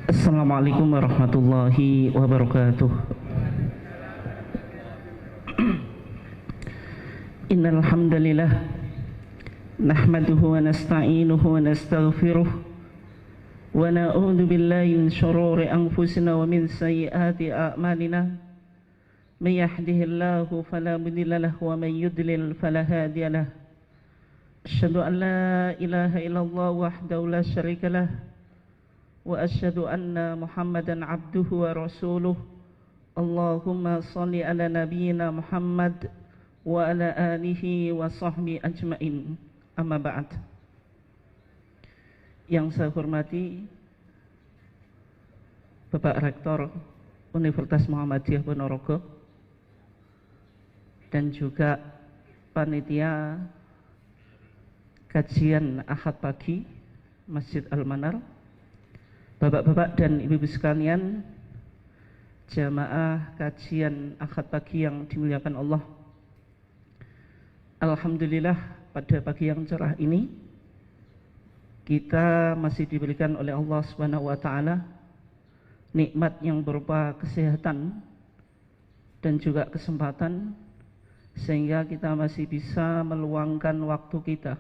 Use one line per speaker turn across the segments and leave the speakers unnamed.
Assalamualaikum warahmatullahi wabarakatuh. Innal hamdalillah nahmaduhu wa nasta'inuhu wa nastaghfiruh wa na'udzu billahi min shururi anfusina wa min sayyiati a'malina. May yahdihillahu fala mudilla lahu wa may yudlil fala hadiya lahu. Asyhadu an la ilaha illallah wahdahu la syarika lah wa asyhadu anna Muhammadan abduhu wa rasuluh. Allahumma shalli ala nabiyyina Muhammad wa ala alihi wa sahbihi ajmain. Amma ba'd. Yang saya hormati Bapak Rektor Universitas Muhammadiyah Ponorogo dan juga panitia kajian Ahad pagi Masjid Al-Manar, Bapak-bapak dan ibu-ibu sekalian, jamaah kajian Ahad pagi yang dimuliakan Allah. Alhamdulillah, pada pagi yang cerah ini kita masih diberikan oleh Allah Subhanahu wa taala nikmat yang berupa kesehatan dan juga kesempatan, sehingga kita masih bisa meluangkan waktu kita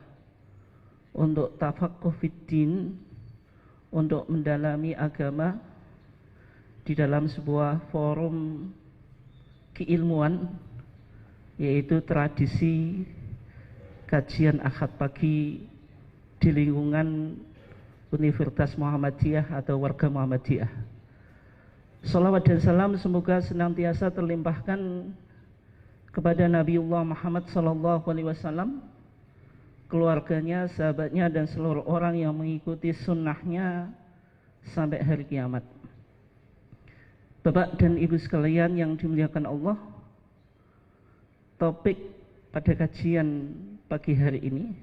untuk tafaqquh fiddin, untuk mendalami agama di dalam sebuah forum keilmuan, yaitu tradisi kajian Ahad pagi di lingkungan Universitas Muhammadiyah atau warga Muhammadiyah. Salawat dan salam semoga senantiasa terlimpahkan kepada Nabiullah Muhammad SAW, keluarganya, sahabatnya, dan seluruh orang yang mengikuti sunnahnya sampai hari kiamat. Bapak dan ibu sekalian yang dimuliakan Allah, topik pada kajian pagi hari ini,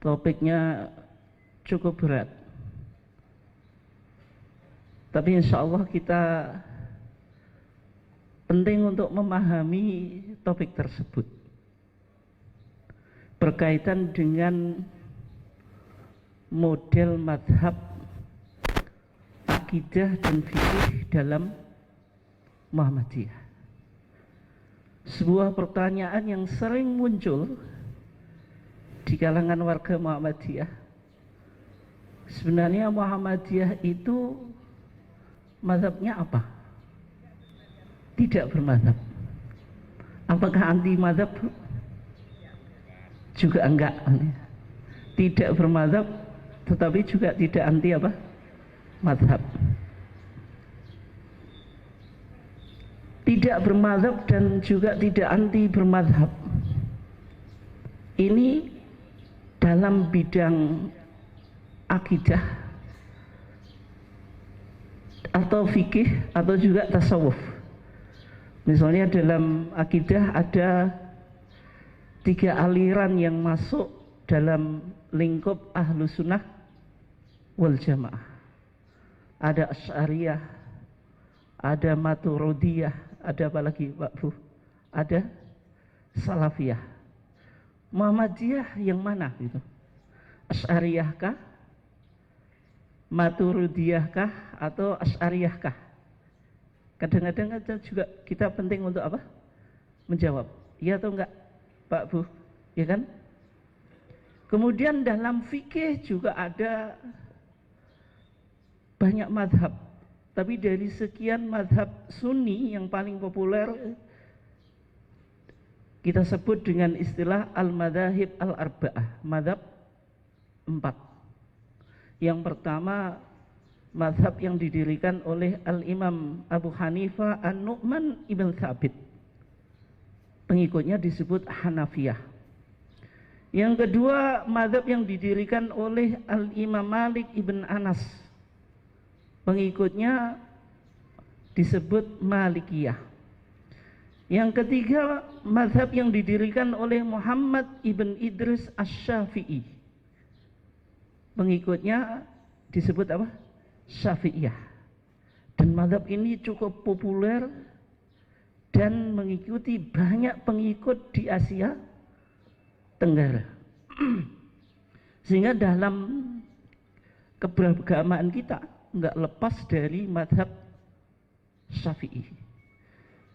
topiknya cukup berat, tapi insya Allah kita penting untuk memahami topik tersebut berkaitan dengan model madhab akidah dan fikih dalam Muhammadiyah. Sebuah pertanyaan yang sering muncul di kalangan warga Muhammadiyah, sebenarnya Muhammadiyah itu madhabnya apa? Tidak bermadhab. Apakah anti madhab? Juga enggak. Tidak bermadhab tetapi juga tidak anti apa? Madhab. Tidak bermadhab dan juga tidak anti bermadhab. Ini dalam bidang akidah atau fikih atau juga tasawuf. Misalnya dalam akidah ada 3 aliran yang masuk dalam lingkup ahlu sunnah wal jamaah. Ada Asy'ariyah, ada Maturidiyah, ada apa lagi Pak Bu? Ada Salafiyah. Muhammadiyah yang mana gitu? Asy'ariyah kah? Maturidiyah kah? Atau Asy'ariyah kah? Kadang-kadang juga kita penting untuk apa? Menjawab, iya atau enggak Pak Bu, ya kan? Kemudian dalam fikih juga ada banyak madhab, tapi dari sekian madhab sunni yang paling populer kita sebut dengan istilah al-madhahib al-arba'ah, madhab 4. Yang pertama, madhab yang didirikan oleh Al-Imam Abu Hanifah An-Nu'man ibn Thabit, pengikutnya disebut Hanafiyah. Yang kedua, madhab yang didirikan oleh Al-Imam Malik ibn Anas, pengikutnya disebut Malikiyah. Yang ketiga, madhab yang didirikan oleh Muhammad ibn Idris Asy-Syafi'i, pengikutnya disebut apa? Syafi'iyah. Dan madhab ini cukup populer dan mengikuti banyak pengikut di Asia Tenggara. Sehingga dalam keberagamaan kita, nggak lepas dari madhab Syafi'i.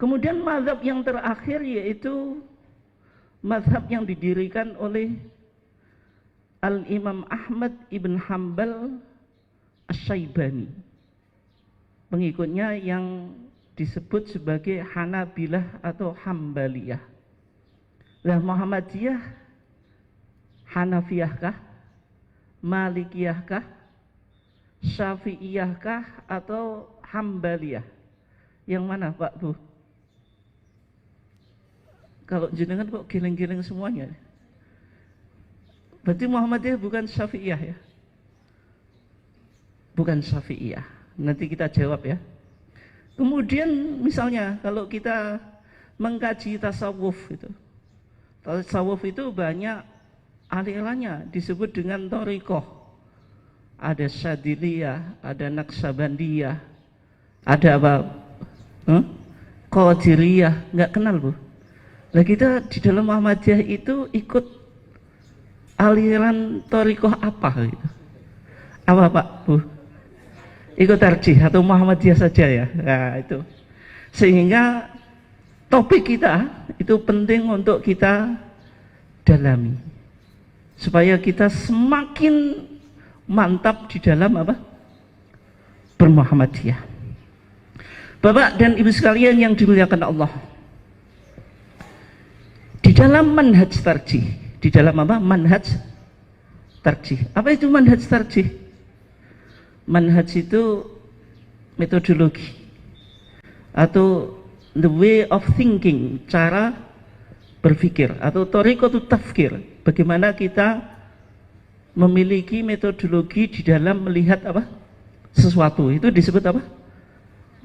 Kemudian madhab yang terakhir yaitu madhab yang didirikan oleh Al-Imam Ahmad ibn Hanbal Asy-Syaibani. Pengikutnya yang disebut sebagai Hanabilah atau Hambaliyah. Lah Muhammadiyah Hanafiyahkah, Malikiyahkah, Syafi'iyahkah atau Hambaliyah? Yang mana Pak Bu? Kalau jenengan kok geleng-geleng semuanya? Berarti Muhammadiyah bukan Syafi'iyah ya? Bukan Syafi'iyah. Nanti kita jawab ya. Kemudian misalnya kalau kita mengkaji tasawuf itu, tasawuf itu banyak alirannya, disebut dengan thariqah. Ada Syadiliyah, ada Naqsabandiyah, ada apa? Qadiriyah, nggak kenal Bu? Nah kita di dalam Muhammadiyah itu ikut aliran thariqah apa gitu? Apa Pak Bu? Ikut tarjih atau Muhammadiyah saja ya? Nah itu. Sehingga topik kita itu penting untuk kita dalami. Supaya kita semakin mantap di dalam apa? Bermuhammadiyah. Bapak dan Ibu sekalian yang dimuliakan Allah. Di dalam manhaj tarjih, di dalam apa? Manhaj tarjih. Apa itu manhaj tarjih? Manhaj itu metodologi atau the way of thinking, cara berpikir atau thariqatut tafkir. Bagaimana kita memiliki metodologi di dalam melihat apa? Sesuatu. Itu disebut apa?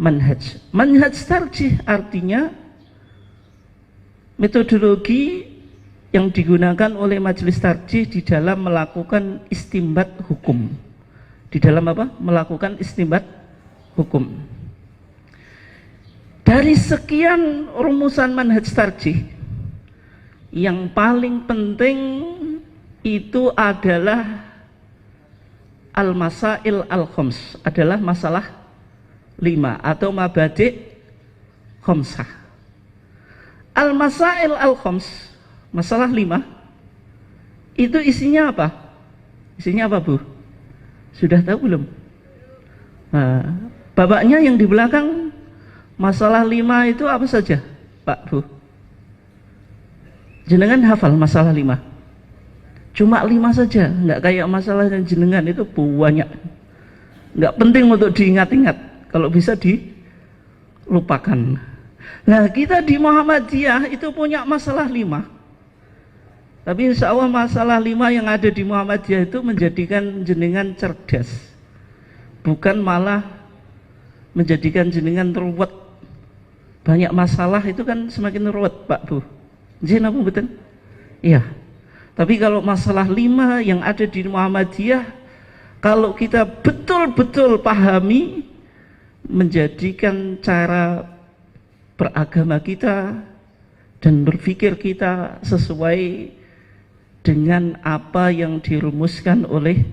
Manhaj. Manhaj tarjih artinya metodologi yang digunakan oleh majelis tarjih di dalam melakukan istinbat hukum. Di dalam apa? Melakukan istinbat hukum. Dari sekian rumusan manhaj tarjih, yang paling penting itu adalah al-masail al-khams, adalah masalah 5 atau mabadi' khamsah. Al-masail al-khams, masalah 5, itu isinya apa? Isinya apa Bu? Sudah tahu belum? Nah, babaknya yang di belakang masalah 5 itu apa saja Pak Bu? Jenengan hafal masalah 5? Cuma 5 saja, nggak kayak masalah yang jenengan itu banyak. Nggak penting untuk diingat-ingat, kalau bisa dilupakan. Nah kita di Muhammadiyah itu punya masalah 5. Tapi insya Allah masalah 5 yang ada di Muhammadiyah itu menjadikan jenengan cerdas, bukan malah menjadikan jenengan ruwet. Banyak masalah itu kan semakin ruwet Pak Bu. Jadi apa betul? Iya. Tapi kalau masalah 5 yang ada di Muhammadiyah, kalau kita betul-betul pahami, menjadikan cara beragama kita dan berpikir kita sesuai dengan apa yang dirumuskan oleh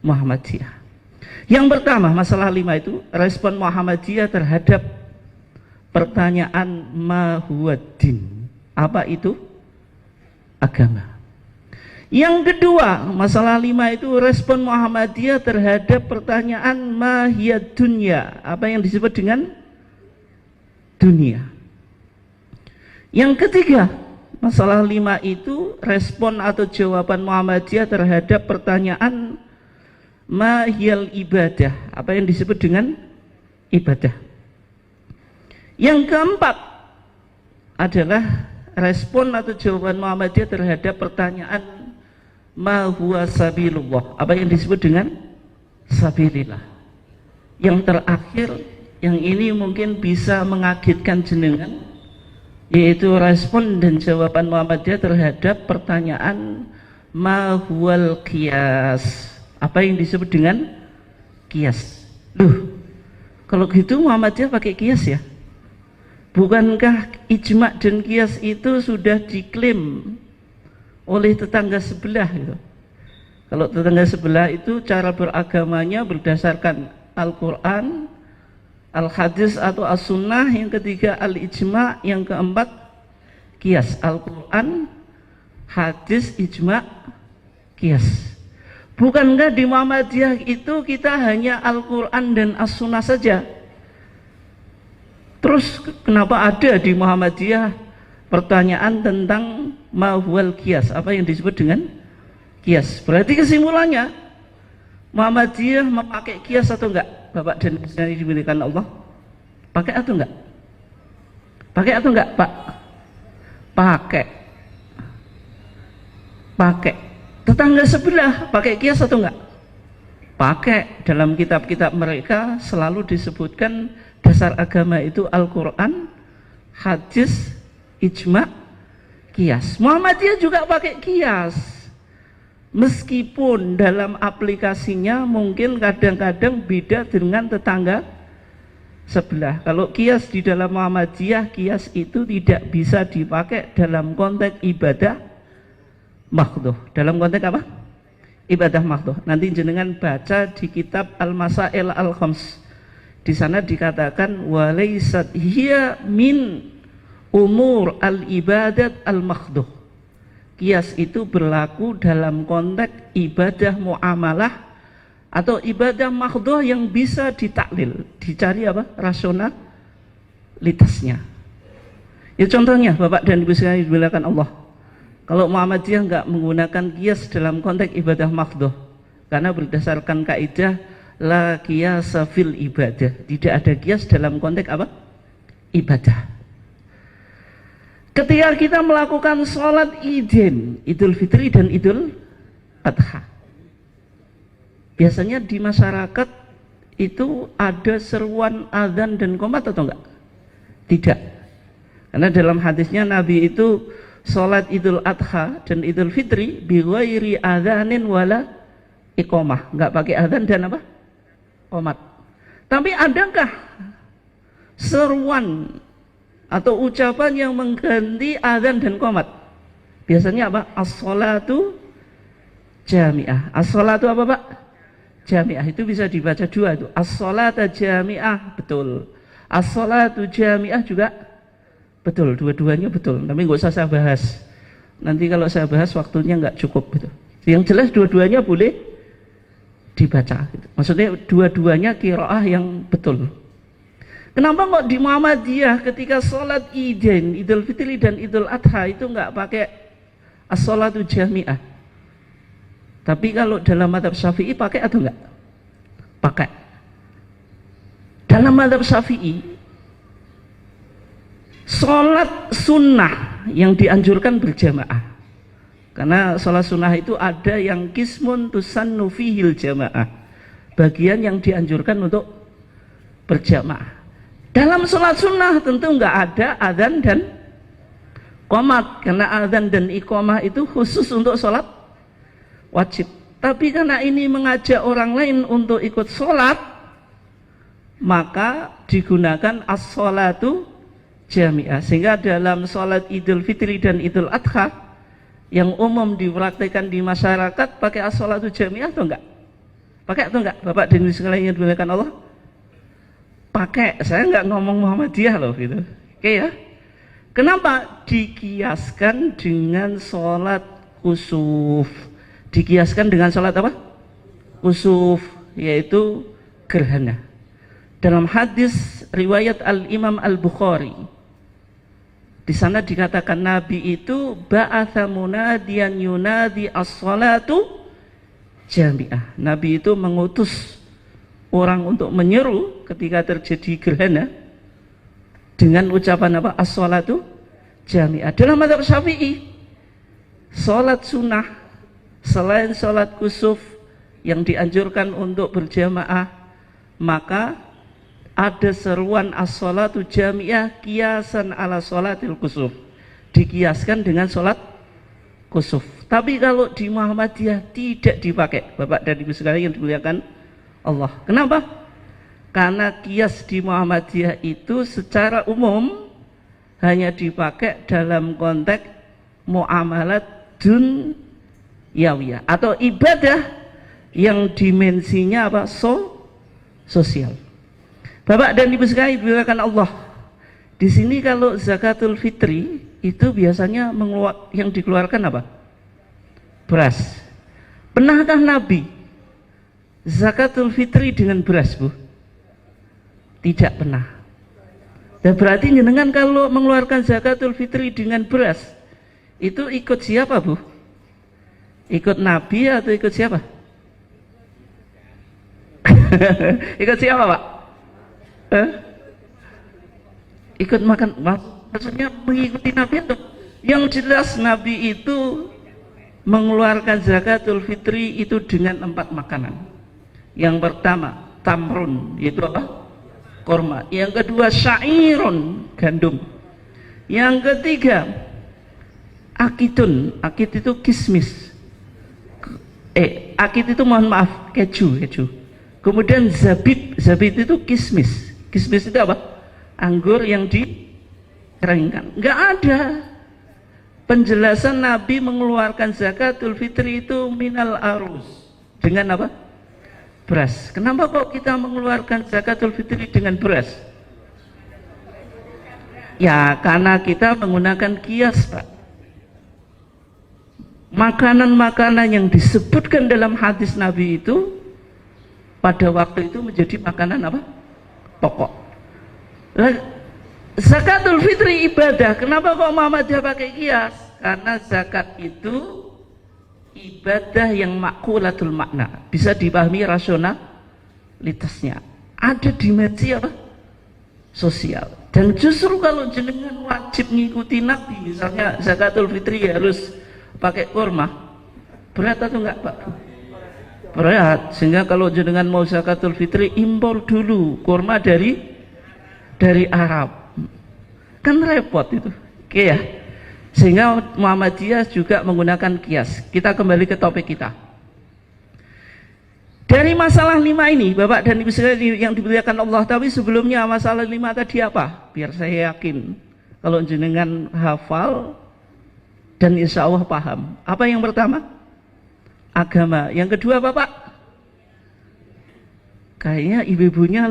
Muhammadiyah. Yang pertama, masalah 5 itu respon Muhammadiyah terhadap pertanyaan ma huwa din. Apa itu agama? Yang kedua, masalah 5 itu respon Muhammadiyah terhadap pertanyaan ma hiya dunya. Apa yang disebut dengan dunia. Yang ketiga, masalah 5 itu respon atau jawaban Muhammadiyah terhadap pertanyaan ma hiyal ibadah. Apa yang disebut dengan ibadah. Yang keempat adalah respon atau jawaban Muhammadiyah terhadap pertanyaan ma huwa sabilullah. Apa yang disebut dengan sabilillah. Yang terakhir, yang ini mungkin bisa mengagetkan jenengan, yaitu respon dan jawaban Muhammadiyah terhadap pertanyaan ma huwal qiyas. Apa yang disebut dengan qiyas? Loh, kalau gitu Muhammadiyah pakai qiyas ya? Bukankah ijma' dan qiyas itu sudah diklaim oleh tetangga sebelah gitu? Kalau tetangga sebelah itu cara beragamanya berdasarkan Al-Quran, Al-Hadis atau As-Sunnah, yang ketiga Al-Ijma', yang keempat Qiyas. Al-Quran, Hadis, Ijma', Qiyas. Bukankah di Muhammadiyah itu kita hanya Al-Quran dan As-Sunnah saja? Terus kenapa ada di Muhammadiyah pertanyaan tentang ma huwal qiyas, apa yang disebut dengan qiyas? Berarti kesimpulannya Muhammadiyah memakai qiyas atau enggak? Bapak dan Ibu yang dimuliakan Allah, pakai atau enggak? Pakai atau enggak, Pak? Pakai. Tetangga sebelah pakai qiyas atau enggak? Pakai. Dalam kitab-kitab mereka selalu disebutkan dasar agama itu Al-Quran, Hadis, Ijma', Qiyas. Muhammadiyah juga pakai qiyas, meskipun dalam aplikasinya mungkin kadang-kadang beda dengan tetangga sebelah. Kalau qiyas di dalam Muhammadiyah, qiyas itu tidak bisa dipakai dalam konteks ibadah mahdhuh. Dalam konteks apa? Ibadah mahdhuh. Nanti jenengan baca di kitab Al-Masail Al-Khams. Di sana dikatakan walaysat hiya min umur al-ibadat al-mahdhuh. Qiyas itu berlaku dalam konteks ibadah muamalah atau ibadah mahdhuh yang bisa ditaklil, dicari apa? Rasionalitasnya. Ya contohnya Bapak dan Ibu sekalian dimuliakan Allah. Kalau Muhammadiyah enggak menggunakan qiyas dalam konteks ibadah mahdhuh, karena berdasarkan kaidah la qiyasa fil ibadah, tidak ada qiyas dalam konteks apa? Ibadah. Ketika kita melakukan sholat Idin, Idul Fitri dan Idul Adha, biasanya di masyarakat itu ada seruan azan dan qomat atau enggak? Tidak. Karena dalam hadisnya Nabi itu sholat Idul Adha dan Idul Fitri bi ghairi adzanin wala iqamah, enggak pakai azan dan apa? Qomat. Tapi adakah seruan atau ucapan yang mengganti azan dan qomat? Biasanya apa? As-sholatu jami'ah. As-sholatu apa, Pak? Jami'ah. Itu bisa dibaca dua itu. As-sholata jami'ah, betul. As-sholatu jami'ah juga betul. Dua-duanya betul. Tapi nggak usah saya bahas. Nanti kalau saya bahas waktunya nggak cukup gitu. Yang jelas dua-duanya boleh dibaca gitu. Maksudnya dua-duanya qiraah yang betul. Kenapa kok di Muhammadiyah ketika sholat Idin, Idul Fitri dan Idul Adha itu nggak pakai as-sholatu jami'ah? Tapi kalau dalam mazhab Syafi'i pakai atau enggak? Pakai. Dalam mazhab Syafi'i, sholat sunnah yang dianjurkan berjamaah. Karena sholat sunnah itu ada yang qismun tusannu fihil jamaah, bagian yang dianjurkan untuk berjamaah. Dalam sholat sunnah tentu nggak ada adzan dan qomat, karena adzan dan iqamah itu khusus untuk sholat wajib. Tapi karena ini mengajak orang lain untuk ikut sholat, maka digunakan as-sholatu jami'ah. Sehingga dalam sholat Idul Fitri dan Idul Adha yang umum dipraktikkan di masyarakat pakai as-sholatu jami'ah atau enggak? Pakai atau enggak? Bapak dan Ibu sekalian yang dimuliakan Allah? Pakai. Saya enggak ngomong Muhammadiyah loh gitu. Oke ya. Kenapa dikiaskan dengan sholat kusuf? Dikiaskan dengan sholat apa? Kusuf, yaitu gerhana. Dalam hadis riwayat Al-Imam Al-Bukhari, di sana dikatakan Nabi itu ba'atha munadiyan yunadi as-salatu jami'ah. Nabi itu mengutus orang untuk menyeru ketika terjadi gerhana dengan ucapan apa? As-salatu jami'ah. Dalam mazhab Syafi'i, salat sunnah selain salat kusuf yang dianjurkan untuk berjamaah, maka ada seruan as-salatu jami'ah kiasan ala salatil kusuf, dikiaskan dengan salat kusuf. Tapi kalau di Muhammadiyah tidak dipakai, Bapak dan Ibu sekalian yang dimuliakan Allah. Kenapa? Karena kias di Muhammadiyah itu secara umum hanya dipakai dalam konteks muamalat dunyawiyah atau ibadah yang dimensinya apa? sosial. Bapak dan Ibu sekalian dimuliakan Allah. Di sini kalau zakatul fitri itu biasanya yang dikeluarkan apa? Beras. Pernahkah Nabi zakatul fitri dengan beras, Bu? Tidak pernah. Dan berarti jenengan kalau mengeluarkan zakatul fitri dengan beras, itu ikut siapa, Bu? Ikut Nabi atau ikut siapa? Ikut siapa, Pak? Ikut makan, maksudnya mengikuti Nabi itu. Yang jelas Nabi itu mengeluarkan zakatul fitri itu dengan 4 makanan. Yang pertama tamrun, yaitu apa? Korma. Yang kedua syairun, gandum. Yang ketiga akitun, akit itu kismis. Akit itu mohon maaf, keju. Kemudian zabib itu kismis. Kismis itu apa? Anggur yang dikeringkan. Enggak ada penjelasan Nabi mengeluarkan zakatul fitri itu minal arus. Dengan apa? Beras. Kenapa kok kita mengeluarkan zakatul fitri dengan beras? Ya, karena kita menggunakan kias, Pak. Makanan-makanan yang disebutkan dalam hadis Nabi itu pada waktu itu menjadi makanan apa? Pokok. Zakatul fitri ibadah. Kenapa kok Muhammadiyah pakai kias? Karena zakat itu ibadah yang makulatul makna, bisa dipahami rasionalitasnya. Ada dimensi apa? Sosial. Dan justru kalau jenengan wajib ngikuti Nabi, misalnya zakatul fitri harus pakai kurma, berat atau enggak, Pak? Berat. Sehingga kalau jenengan mau zakatul fitri, impor dulu kurma dari Arab, kan repot itu. Oke ya. Sehingga Muhammadiyah juga menggunakan kias. Kita kembali ke topik kita. Dari masalah 5 ini, Bapak dan Ibu sekalian yang dimuliakan Allah, tapi sebelumnya masalah 5 tadi apa? Biar saya yakin kalau jenengan hafal dan insya Allah paham. Apa yang pertama? Agama. Yang kedua, Bapak? Kayaknya ibu-ibunya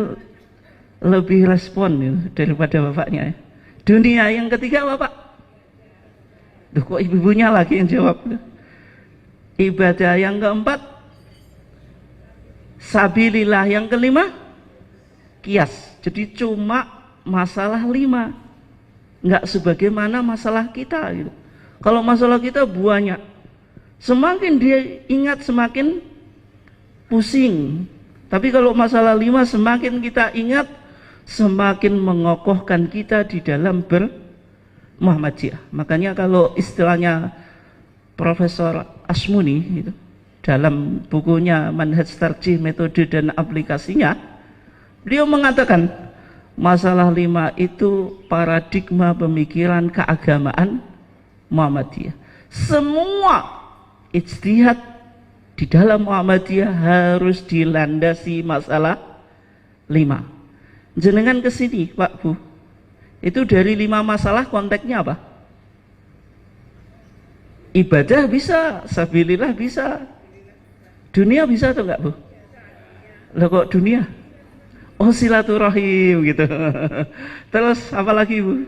lebih respon ya, daripada bapaknya ya. Dunia. Yang ketiga, Bapak? Duh, kok ibu-ibunya lagi yang jawab? Ibadah. Yang keempat, sabilillah. Yang kelima, kias. Jadi cuma masalah 5, nggak sebagaimana masalah kita gitu. Kalau masalah kita banyak, semakin dia ingat semakin pusing. Tapi kalau masalah 5 semakin kita ingat, semakin mengokohkan kita di dalam Muhammadiyah. Makanya kalau istilahnya Profesor Asmuni gitu, dalam bukunya Manhaj Tarjih Metode dan Aplikasinya, beliau mengatakan masalah 5 itu paradigma pemikiran keagamaan Muhammadiyah. Semua ijtihad di dalam Muhammadiyah harus dilandasi masalah 5. Jenengan ke sini, Pak Bu. Itu dari 5 masalah konteksnya apa? Ibadah bisa, sabilillah bisa. Dunia bisa atau enggak, Bu? Lah kok dunia? Oh, silaturahim gitu. Terus apa lagi, Bu?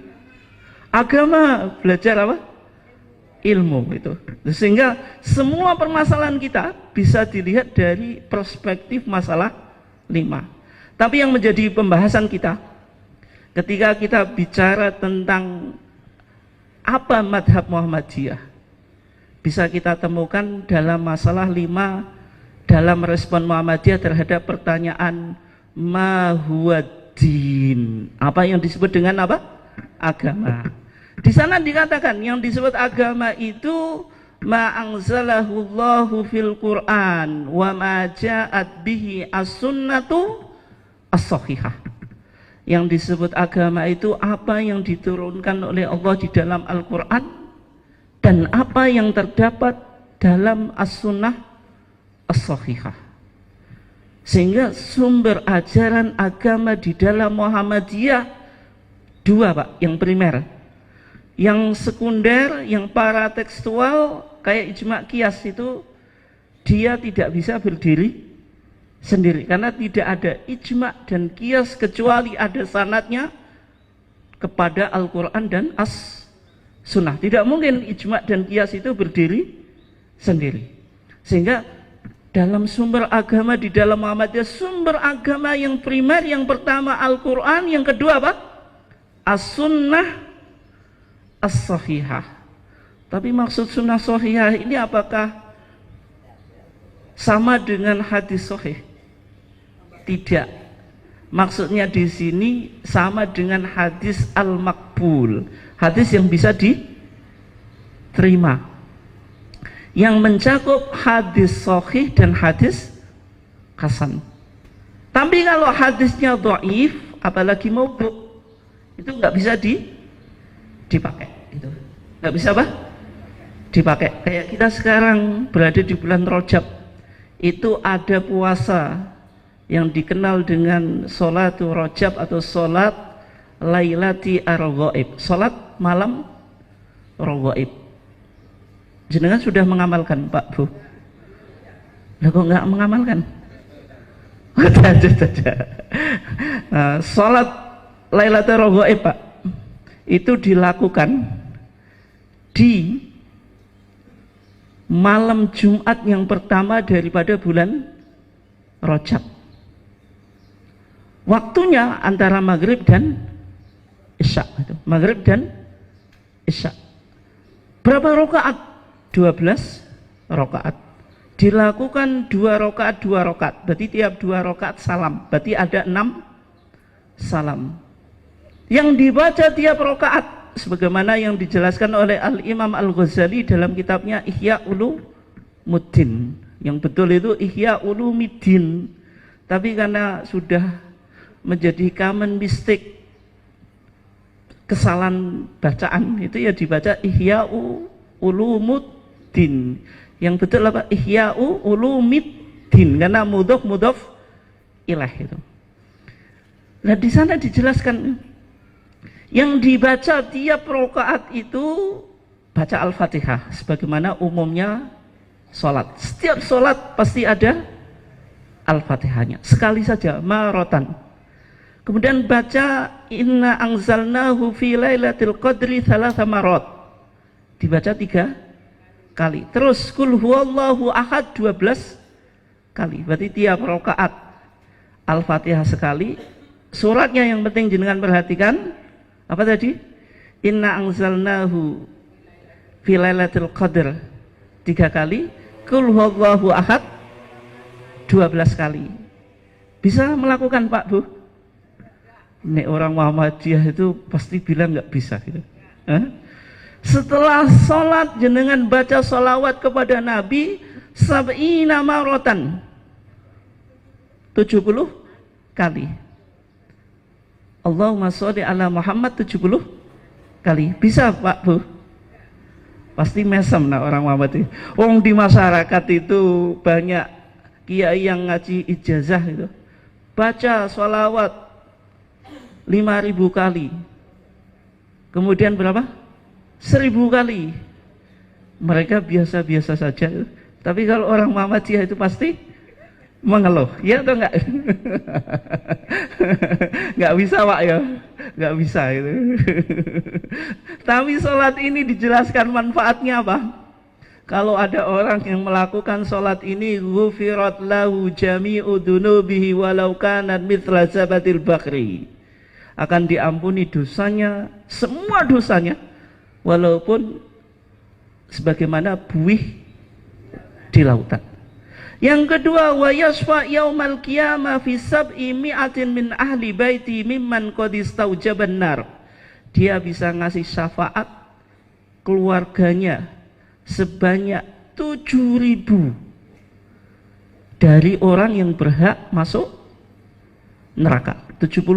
Agama, belajar apa? Ilmu itu. Sehingga semua permasalahan kita bisa dilihat dari perspektif masalah 5. Tapi yang menjadi pembahasan kita ketika kita bicara tentang apa madhab Muhammadiyah, bisa kita temukan dalam masalah 5 dalam respon Muhammadiyah terhadap pertanyaan ma huwa din. Apa yang disebut dengan apa? Agama. Di sana dikatakan yang disebut agama itu ma anzalahu Allahu fil Quran wa ma ja'at bihi as-sunnatu as-sahihah. Yang disebut agama itu apa yang diturunkan oleh Allah di dalam Al-Quran dan apa yang terdapat dalam as-sunnah as-sahihah. Sehingga sumber ajaran agama di dalam Muhammadiyah 2, Pak, yang primer. Yang sekunder, yang paratekstual kayak ijma' qiyas itu dia tidak bisa berdiri sendiri, karena tidak ada ijma dan qiyas kecuali ada sanadnya kepada Al-Quran dan As-Sunnah. Tidak mungkin ijma dan qiyas itu berdiri sendiri. Sehingga dalam sumber agama di dalam Muhammadiyah, sumber agama yang primer yang pertama Al-Quran, yang kedua apa? As-Sunnah As-Sahihah. Tapi maksud sunnah sahihah ini apakah sama dengan hadis sahih? Tidak. Maksudnya di sini sama dengan hadis al-maqbul, hadis yang bisa diterima, yang mencakup hadis sahih dan hadis hasan. Tapi kalau hadisnya dhaif, apalagi maudhu', itu nggak bisa dipakai. Itu nggak bisa apa? Dipakai. Kayak kita sekarang berada di bulan Rajab, itu ada puasa yang dikenal dengan sholatu Rajab atau sholat lailati ar-ghaib, sholat malam raghaib. Jenengan sudah mengamalkan, Pak Bu? Lah kok nggak mengamalkan? Sholat lailati ar-ghaib, Pak, itu dilakukan di malam Jumat yang pertama daripada bulan Rajab. Waktunya antara maghrib dan isya. Maghrib dan isya. Berapa rakaat? 12 rakaat. Dilakukan 2 rakaat. Berarti tiap 2 rakaat salam. Berarti ada 6 salam. Yang dibaca tiap rakaat sebagaimana yang dijelaskan oleh Al-Imam Al-Ghazali dalam kitabnya Ihya Ulumuddin. Yang betul itu Ihya Ulumiddin. Tapi karena sudah menjadi common mistake, kesalahan bacaan, itu ya dibaca Ihya Ulumuddin. Yang betul apa? Ihya Ulumiddin, karena mudhof ilaih itu. Nah di sana dijelaskan yang dibaca tiap rakaat itu baca Al-Fatihah sebagaimana umumnya sholat. Setiap sholat pasti ada Al-Fatihahnya sekali saja, marotan. Kemudian baca inna anzalnahu fi lailatul qadri thalatha marot, dibaca 3 kali. Terus kul huwallahu ahad 12 kali. Berarti tiap rakaat Al-Fatihah sekali. Suratnya yang penting jenengan perhatikan apa tadi? Inna anzalnahu fi lailatul qadr 3 kali, kul huwallahu ahad 12 kali. Bisa melakukan, Pak Bu? Nek orang Muhammadiyah itu pasti bilang nggak bisa gitu. Setelah sholat jenengan baca sholawat kepada Nabi sab'ina marotan 70 kali. Allahumma sholli ala Muhammad 70 kali. Bisa, Pak Bu? Pasti mesem nah orang Muhammadiyah. Wong di masyarakat itu banyak kiai yang ngaji ijazah itu, baca sholawat 5.000 kali, kemudian berapa? 1.000 kali. Mereka biasa-biasa saja. Tapi kalau orang Muhammadiyah itu pasti mengeluh, ya atau enggak? Enggak bisa, Pak ya, enggak bisa itu. Tapi sholat ini dijelaskan manfaatnya apa? Kalau ada orang yang melakukan sholat ini, ghufirat lahu jami'u dunubihi walau kanat mithla zabatil bakri, akan diampuni dosanya, semua dosanya, walaupun sebagaimana buih di lautan. Yang kedua, wa yashfa yaumal qiyamah fi sab'i mi'atin min ahli baiti mimman qad istaujaban nar. Dia bisa ngasih syafaat keluarganya sebanyak 7.000 dari orang yang berhak masuk neraka. 70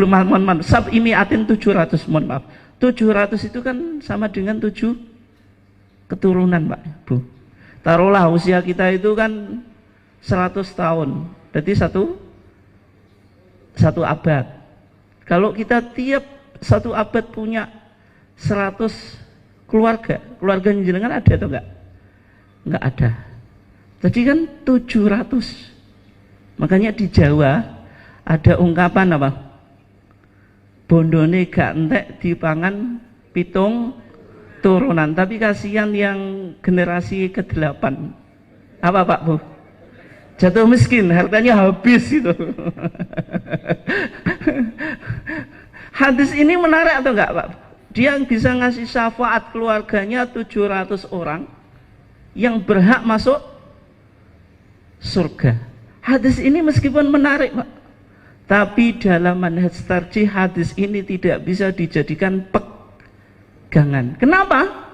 mohon maaf, sab'i mi'atin 700, mohon maaf. 700 itu kan sama dengan 7 keturunan, Pak Bu. Taruhlah usia kita itu kan 100 tahun, berarti satu abad. Kalau kita tiap 1 abad punya 100 keluarga jenengan ada atau enggak? Enggak ada. Jadi kan 700 Makanya di Jawa ada ungkapan apa? Bondone gak entek dipangan pitung turunan. Tapi kasihan yang generasi ke-8. Apa Pak Bu? Jatuh miskin, hartanya habis itu. Hadis ini menarik atau enggak Pak? Dia bisa ngasih syafaat keluarganya 700 orang yang berhak masuk surga. Hadis ini meskipun menarik Pak, tapi dalam manhaj tarjih hadis ini tidak bisa dijadikan pegangan. Kenapa?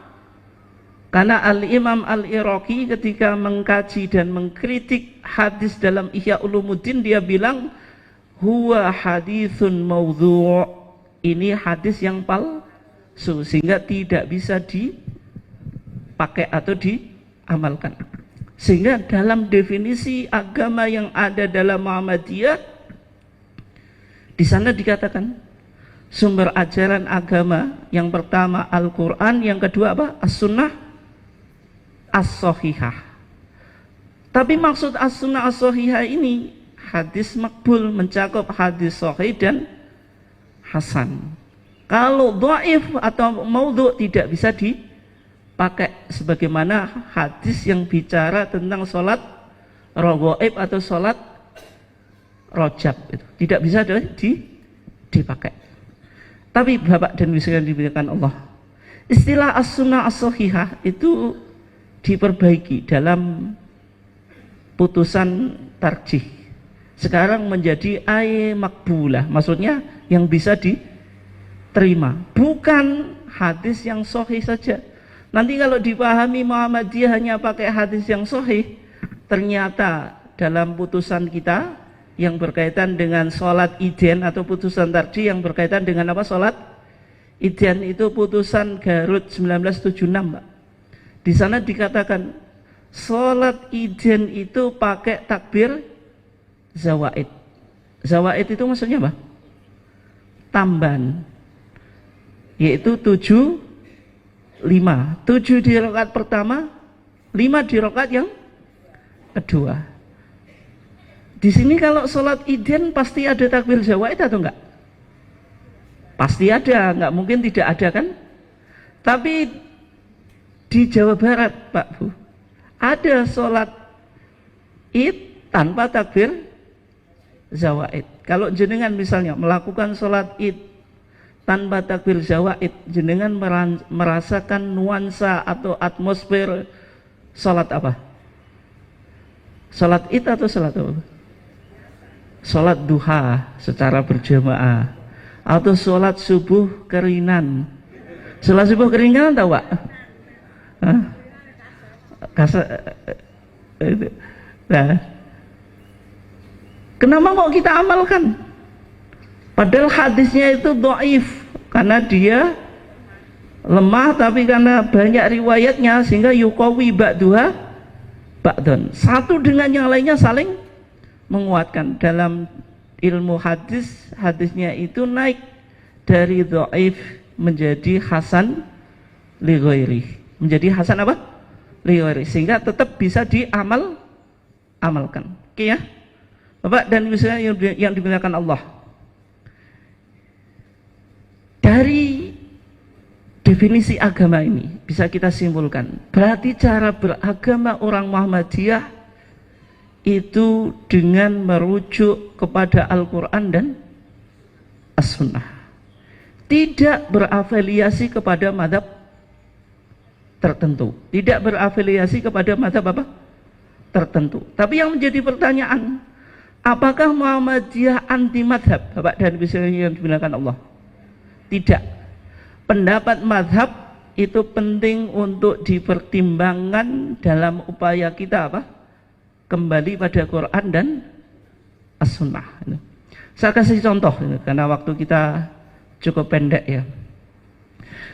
Karena Al-Imam Al-Iraqi ketika mengkaji dan mengkritik hadis dalam Ihya Ulumuddin, dia bilang huwa haditsun maudhu', ini hadis yang palsu sehingga tidak bisa dipakai atau diamalkan. Sehingga dalam definisi agama yang ada dalam Muhammadiyah, di sana dikatakan sumber ajaran agama yang pertama Al-Quran, yang kedua apa? As-Sunnah As-Sahihah. Tapi maksud As-Sunnah As-Sahihah ini hadis makbul, mencakup hadis sahih dan hasan. Kalau dhaif atau maudhu' tidak bisa dipakai, sebagaimana hadis yang bicara tentang sholat raghaib atau sholat rojab itu tidak bisa dipakai. Tapi Bapak dan Ibu sekalian dimuliakan Allah, istilah As-Sunnah As-Sahihah itu diperbaiki dalam putusan tarjih. Sekarang menjadi makbulah, maksudnya yang bisa diterima, bukan hadis yang sahih saja. Nanti kalau dipahami Muhammadiyah hanya pakai hadis yang sahih, ternyata dalam putusan kita yang berkaitan dengan sholat Iden atau putusan tarjih yang berkaitan dengan apa? Sholat Iden itu putusan Garut 1976 Pak. Di sana dikatakan sholat Iden itu pakai takbir zawaid. Zawaid itu maksudnya apa? Tambahan, yaitu 7, 5. 7 di rakaat pertama, 5 di rakaat yang kedua. Di sini kalau sholat Iden pasti ada takbir zawaid atau enggak? Pasti ada, enggak mungkin tidak ada kan? Tapi di Jawa Barat Pak Bu, ada sholat Id tanpa takbir zawaid. Kalau jenengan misalnya melakukan sholat Id tanpa takbir zawaid, jenengan merasakan nuansa atau atmosfer sholat apa? Sholat Id atau sholat apa? Sholat duha secara berjamaah atau sholat subuh keringan. Sholat subuh keringan tahu Pak? Nah, kenapa kok kita amalkan? Padahal hadisnya itu dhaif karena dia lemah, tapi karena banyak riwayatnya sehingga yuqawi ba'duha ba'dun. Satu dengan yang lainnya saling menguatkan. Dalam ilmu hadis, hadisnya itu naik dari dhaif menjadi hasan li ghairi. Menjadi hasan apa? Li ghairi. Sehingga tetap bisa diamalkan. Oke ya? Bapak dan Ibu sekalian yang dimuliakan Allah, dari definisi agama ini bisa kita simpulkan, berarti cara beragama orang Muhammadiyah itu dengan merujuk kepada Al-Quran dan As-Sunnah, tidak berafiliasi kepada mazhab tertentu, tidak berafiliasi kepada mazhab apa? Tertentu. Tapi yang menjadi pertanyaan, apakah Muhammadiyah anti madhab? Bapak dan Ibu sekalian yang dimuliakan Allah, tidak. Pendapat madhab itu penting untuk dipertimbangkan dalam upaya kita apa? Kembali pada Quran dan As-Sunnah. Saya kasih contoh karena waktu kita cukup pendek ya.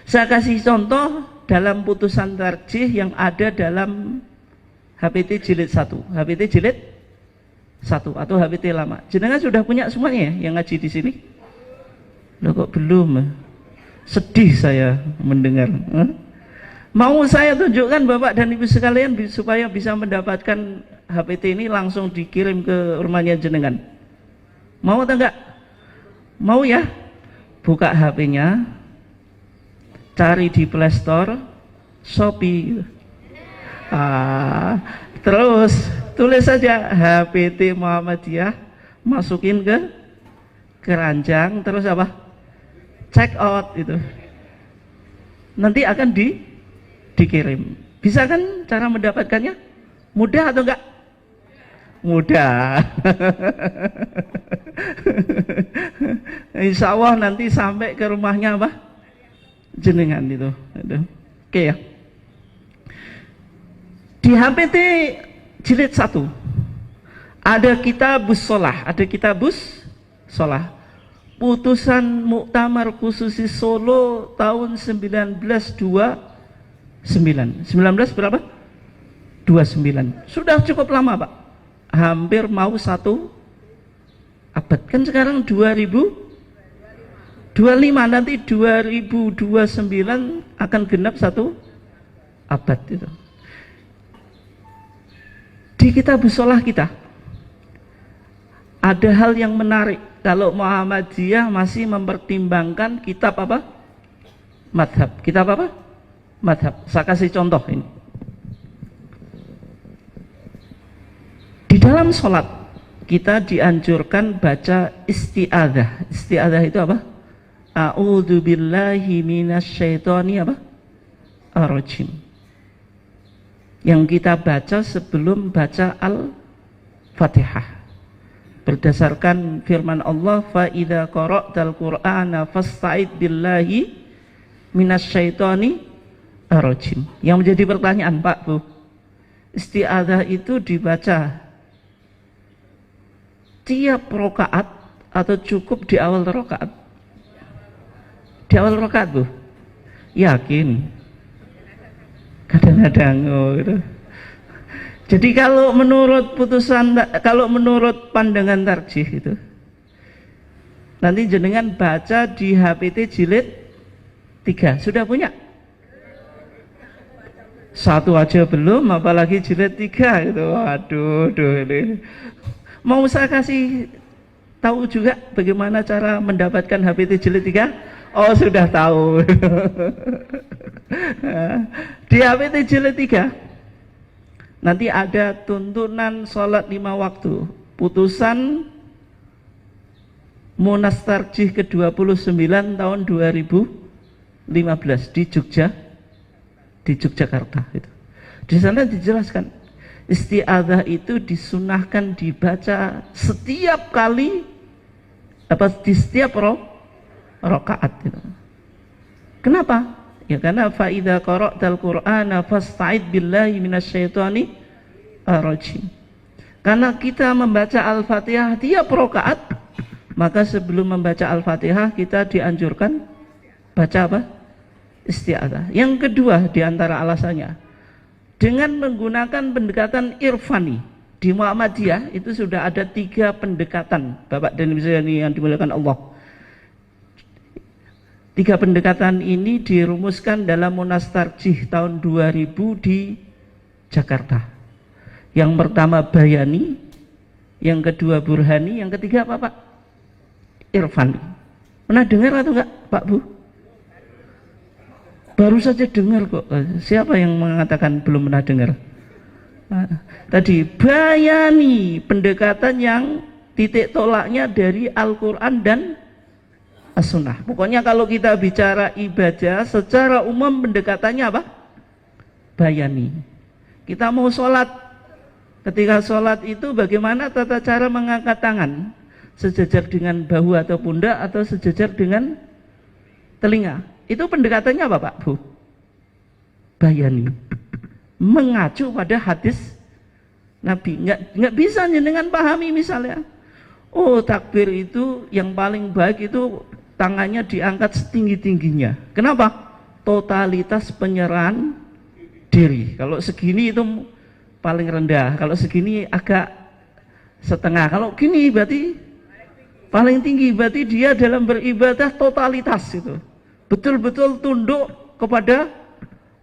Saya kasih contoh dalam putusan tarjih yang ada dalam HPT jilid 1, HPT jilid 1 atau HPT lama. Jenengan sudah punya semuanya ya yang ngaji di sini? Loh kok belum? Sedih saya mendengar. Mau saya tunjukkan Bapak dan Ibu sekalian supaya bisa mendapatkan HPT ini langsung dikirim ke rumahnya jenengan? Mau atau enggak? Mau ya? Buka HP-nya, cari di Play Store, Shopee. Terus tulis saja HPT Muhammadiyah, masukin ke keranjang, terus apa? Check out itu. Nanti akan dikirim. Bisa kan cara mendapatkannya? Mudah atau enggak? Mudah. Insya Allah nanti sampai ke rumahnya apa? Jenengan itu. Oke ya. Di HPT jilid 1 ada kitabus sholah, ada kitabus sholah. Putusan Muktamar Khususi Solo tahun 1929. 19 berapa? 29. Sudah cukup lama, Pak. Hampir mau 1 abad. Kan sekarang 2025, nanti 2029 akan genap 1 abad itu. Di kitab sholah kita ada hal yang menarik. Kalau Muhammadiyah masih mempertimbangkan kitab apa? Madhab. Kitab apa? Madhab. Saya kasih contoh ini. Di dalam sholat kita dianjurkan baca isti'adzah. Isti'adzah itu apa? A'udzu billahi minasyaitonir apa? Ar-rajim. Yang kita baca sebelum baca Al-Fatihah. Berdasarkan firman Allah, fa idza qara'tal qur'ana fasta'id billahi minasyaitonir ar-rajim. Yang menjadi pertanyaan, Pak, Bu, isti'adzah itu dibaca tiap rakaat atau cukup di awal rakaat? Di awal rakaat, Bu? Yakin? Kadang-kadang gitu. Jadi kalau menurut pandangan tarjih itu, nanti jenengan baca di HPT jilid 3. Sudah punya? 1 aja belum, apalagi jilid 3 gitu. Waduh, ini. Mau saya kasih tahu juga bagaimana cara mendapatkan HPT jilid 3? Oh, sudah tahu. Di HPT jilid 3 nanti ada tuntunan sholat 5 waktu. Putusan Munas Tarjih ke-29 tahun 2015 di Yogyakarta itu. Di sana dijelaskan isti'adzah itu disunahkan dibaca setiap kali di setiap rakaat itu. Kenapa? Ya karena fa idza qara'tal qur'ana fasta'id billahi minasyaitonir rajim. Karena kita membaca Al-Fatihah tiap rakaat, maka sebelum membaca Al-Fatihah kita dianjurkan baca apa? Isti'adzah. Yang kedua di antara alasannya, dengan menggunakan pendekatan irfani. Di Muhammadiyah itu sudah ada 3 pendekatan, Bapak dan Ibu yang dimuliakan Allah. 3 pendekatan ini dirumuskan dalam Munas Tarjih tahun 2000 di Jakarta. Yang pertama bayani, yang kedua burhani, yang ketiga apa, Pak? Irfani. Pernah dengar atau enggak, Pak, Bu? Baru saja dengar kok. Siapa yang mengatakan belum pernah dengar? Tadi bayani, pendekatan yang titik tolaknya dari Al-Quran dan As-Sunnah. Pokoknya kalau kita bicara ibadah secara umum pendekatannya apa? Bayani. Kita mau sholat, ketika sholat itu bagaimana tata cara mengangkat tangan? Sejajar dengan bahu atau pundak atau sejajar dengan telinga? Itu pendekatannya apa, Pak, Bu? Bayani. Mengacu pada hadis Nabi. Nggak bisa dengan pahami misalnya. Oh, takbir itu yang paling baik itu tangannya diangkat setinggi-tingginya. Kenapa? Totalitas penyerahan diri. Kalau segini itu paling rendah. Kalau segini agak setengah. Kalau gini berarti paling tinggi. Berarti dia dalam beribadah totalitas itu. Betul-betul tunduk kepada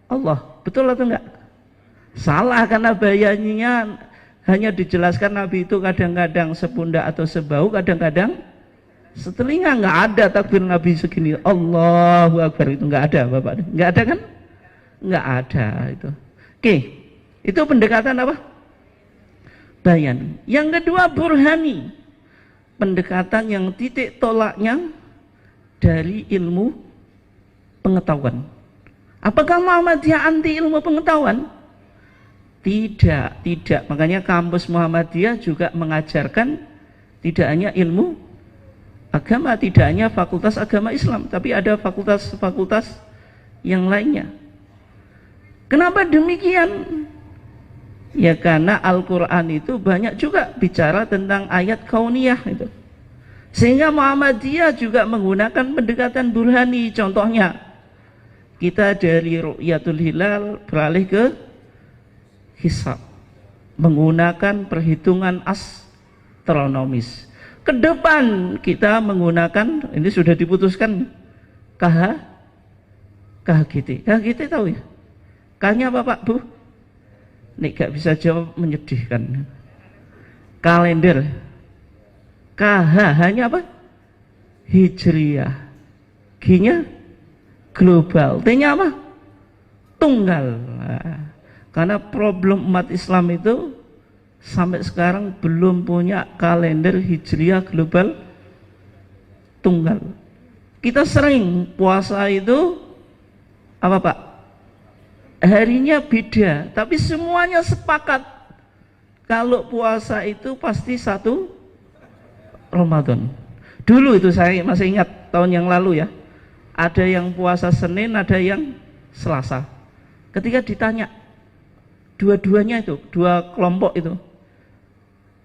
Allah. Betul atau enggak? Salah, karena bayaninya Hanya dijelaskan Nabi itu kadang-kadang sepundak atau sebahu, kadang-kadang setelinga. Nggak ada takbir Nabi segini, Allahu Akbar, itu nggak ada Bapak. Nggak ada kan? Nggak ada itu. Oke, itu pendekatan apa? Bayan. Yang kedua burhani, pendekatan yang titik tolaknya dari ilmu pengetahuan. Apakah Muhammadiyah anti ilmu pengetahuan? Tidak. Makanya kampus Muhammadiyah juga mengajarkan tidak hanya ilmu agama, tidak hanya fakultas agama Islam, tapi ada fakultas-fakultas yang lainnya. Kenapa demikian? Ya karena Al-Quran itu banyak juga bicara tentang ayat kauniyah itu. Sehingga Muhammadiyah juga menggunakan pendekatan burhani. Contohnya, kita dari ru'yatul hilal beralih ke hisab, menggunakan perhitungan astronomis. Ke depan kita menggunakan, ini sudah diputuskan, KHGT. KHGT tahu ya? K-nya apa Pak Bu? Nih gak bisa jawab, menyedihkan. Kalender. KH hanya apa? Hijriyah. G-nya global. T-nya apa? Tunggal. Nah, karena problem umat Islam itu sampai sekarang belum punya kalender hijriyah global tunggal. Kita sering puasa itu apa Pak? Harinya beda, tapi semuanya sepakat kalau puasa itu pasti 1 Ramadan. Dulu itu saya masih ingat tahun yang lalu ya, ada yang puasa Senin, ada yang Selasa. Ketika ditanya dua-duanya itu, dua kelompok itu,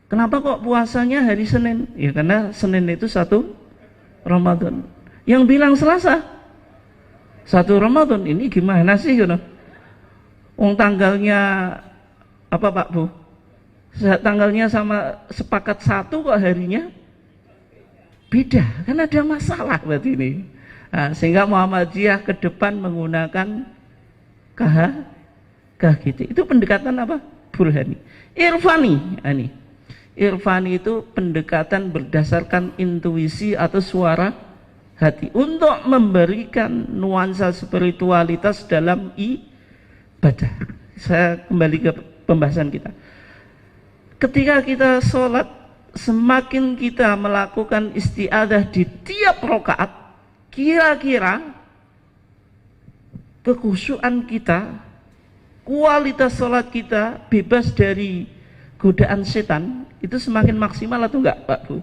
kenapa kok puasanya hari Senin? Ya karena Senin itu 1 Ramadan. Yang bilang Selasa 1 Ramadan, ini gimana sih gitu? Tanggalnya apa Pak Bu? Tanggalnya sama sepakat 1 kok harinya beda, kan ada masalah berarti ini. Nah, sehingga Muhammadiyah ke depan menggunakan KHGT. Itu pendekatan apa? Burhani. Irfani. Ini. Irfani itu pendekatan berdasarkan intuisi atau suara hati untuk memberikan nuansa spiritualitas dalam ibadah. Saya kembali ke pembahasan kita. Ketika kita sholat, semakin kita melakukan isti'adzah di tiap rakaat, kira-kira kekhusyuan kita, kualitas sholat kita bebas dari godaan setan, itu semakin maksimal atau enggak Pak Bu?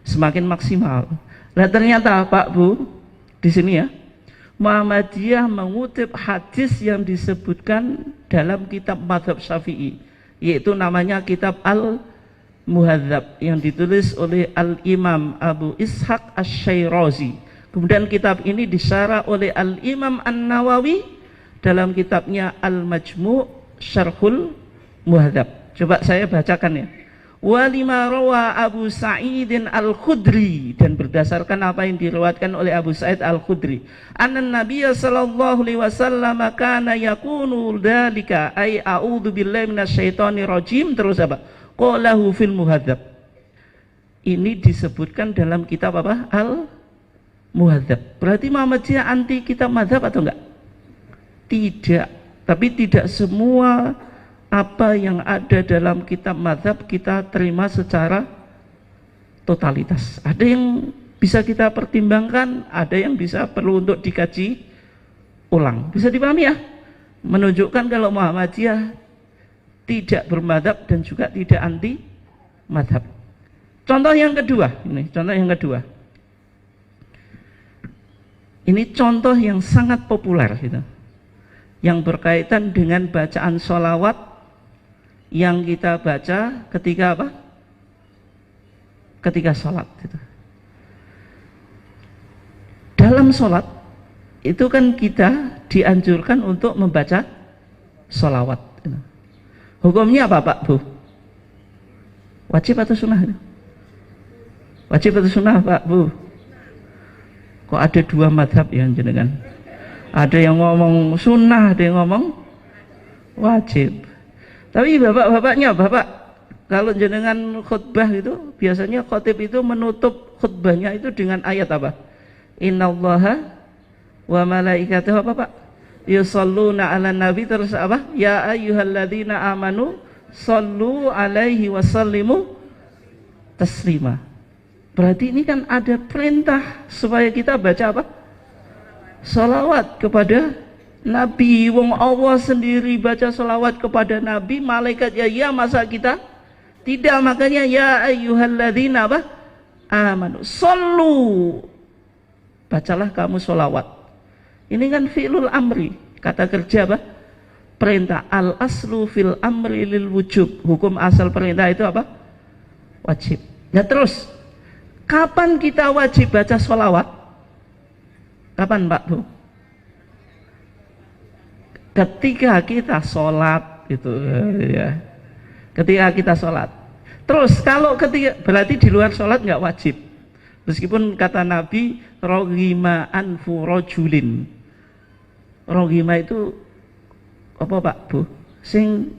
Semakin maksimal. Nah ternyata Pak Bu, di sini ya, Muhammadiyah mengutip hadis yang disebutkan dalam kitab Madzhab Syafi'i, yaitu namanya kitab Al-Muhadzab yang ditulis oleh Al-Imam Abu Ishaq Asy-Syairazi. Kemudian kitab ini disyarah oleh Al-Imam An-Nawawi dalam kitabnya Al-Majmu' Syarhul Muhadzab. Coba saya bacakan ya. Walima rawa Abu Sa'idin Al-Khudri, dan berdasarkan apa yang diriwayatkan oleh Abu Sa'id Al-Khudri, anna Nabiyya sallallahu alaihi wasallam kana yakunu dzalika ay a'udzu billahi minasyaitonir rajim, terus apa? Qalahu fil Muhadzab. Ini disebutkan dalam kitab apa? Al-Muhadzab. Berarti Muhammadiyah anti kitab madzhab atau enggak? Tidak. Tapi tidak semua apa yang ada dalam kitab madzhab kita terima secara totalitas. Ada yang bisa kita pertimbangkan, ada yang bisa perlu untuk dikaji ulang. Bisa dipahami ya? Menunjukkan kalau Muhammadiyah tidak bermadzhab dan juga tidak anti madzhab. Contoh yang kedua, ini contoh yang kedua. Ini contoh yang sangat populer gitu, yang berkaitan dengan bacaan sholawat yang kita baca ketika apa? Ketika sholat gitu. Dalam sholat itu kan kita dianjurkan untuk membaca sholawat gitu. Hukumnya apa Pak Bu? Wajib atau sunnah? Wajib atau sunnah Pak Bu? Kok ada dua madhab ya jenengan? Ada yang ngomong sunnah, ada yang ngomong wajib. Tapi bapak-bapaknya, bapak Kalau jenengan khutbah itu biasanya khotib itu menutup khutbahnya itu dengan ayat apa? Innallaha wa malaikatahu apa Pak? Yusholluna 'alan nabi, terus apa? Ya ayyuhalladzina amanu shollu 'alaihi wasallimu taslima. Berarti ini kan ada perintah supaya kita baca apa? Sholawat kepada Nabi. Wong Allah sendiri baca sholawat kepada Nabi, malaikat ya masa kita tidak? Makanya ya ayyuhalladzina apa? Amanu shollu, bacalah kamu sholawat. Ini kan fi'lul amri, kata kerja apa? Perintah. Al aslu fil amri lil wujub. Hukum asal perintah itu apa? Wajib. Nah terus, kapan kita wajib baca sholawat? Kapan Pak Bu? Ketika kita sholat gitu ya. Ketika kita sholat. Terus kalau ketika, berarti di luar sholat nggak wajib. Meskipun kata Nabi roghima anfu rojulin. Roghima itu apa Pak Bu? Sing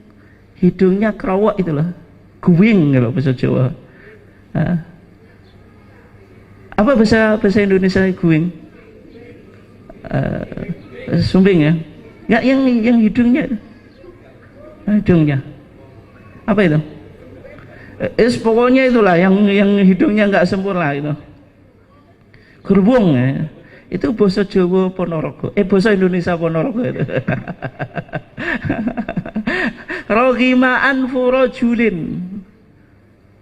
hidungnya kerowok itu loh. Guwing kalau bahasa Jawa. Apa bahasa Indonesia guwing? Sumbing ya? Nggak, yang hidungnya. Hidungnya. Apa itu? Pokoknya itulah yang hidungnya nggak sempurna itu. Gerbong ya. Itu bahasa Jawa Ponorogo. Bahasa Indonesia Ponorogo itu. Roghima anfu rajulin.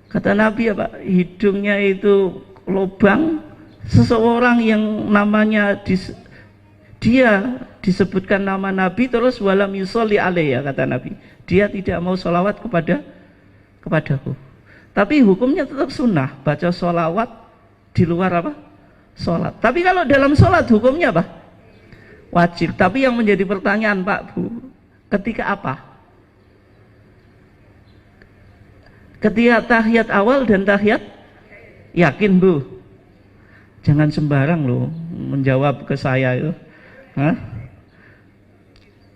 Kata Nabi apa? Hidungnya itu lubang seseorang yang namanya dia disebutkan nama Nabi terus walam yusolli alaihi, kata Nabi. Dia tidak mau sholawat kepadaku. Tapi hukumnya tetap sunnah, baca sholawat di luar apa? Sholat. Tapi kalau dalam sholat hukumnya apa? Wajib. Tapi yang menjadi pertanyaan Pak Bu, ketika apa? Ketika tahiyat awal dan tahiyat yakin Bu? Jangan sembarang loh menjawab ke saya itu. Hah?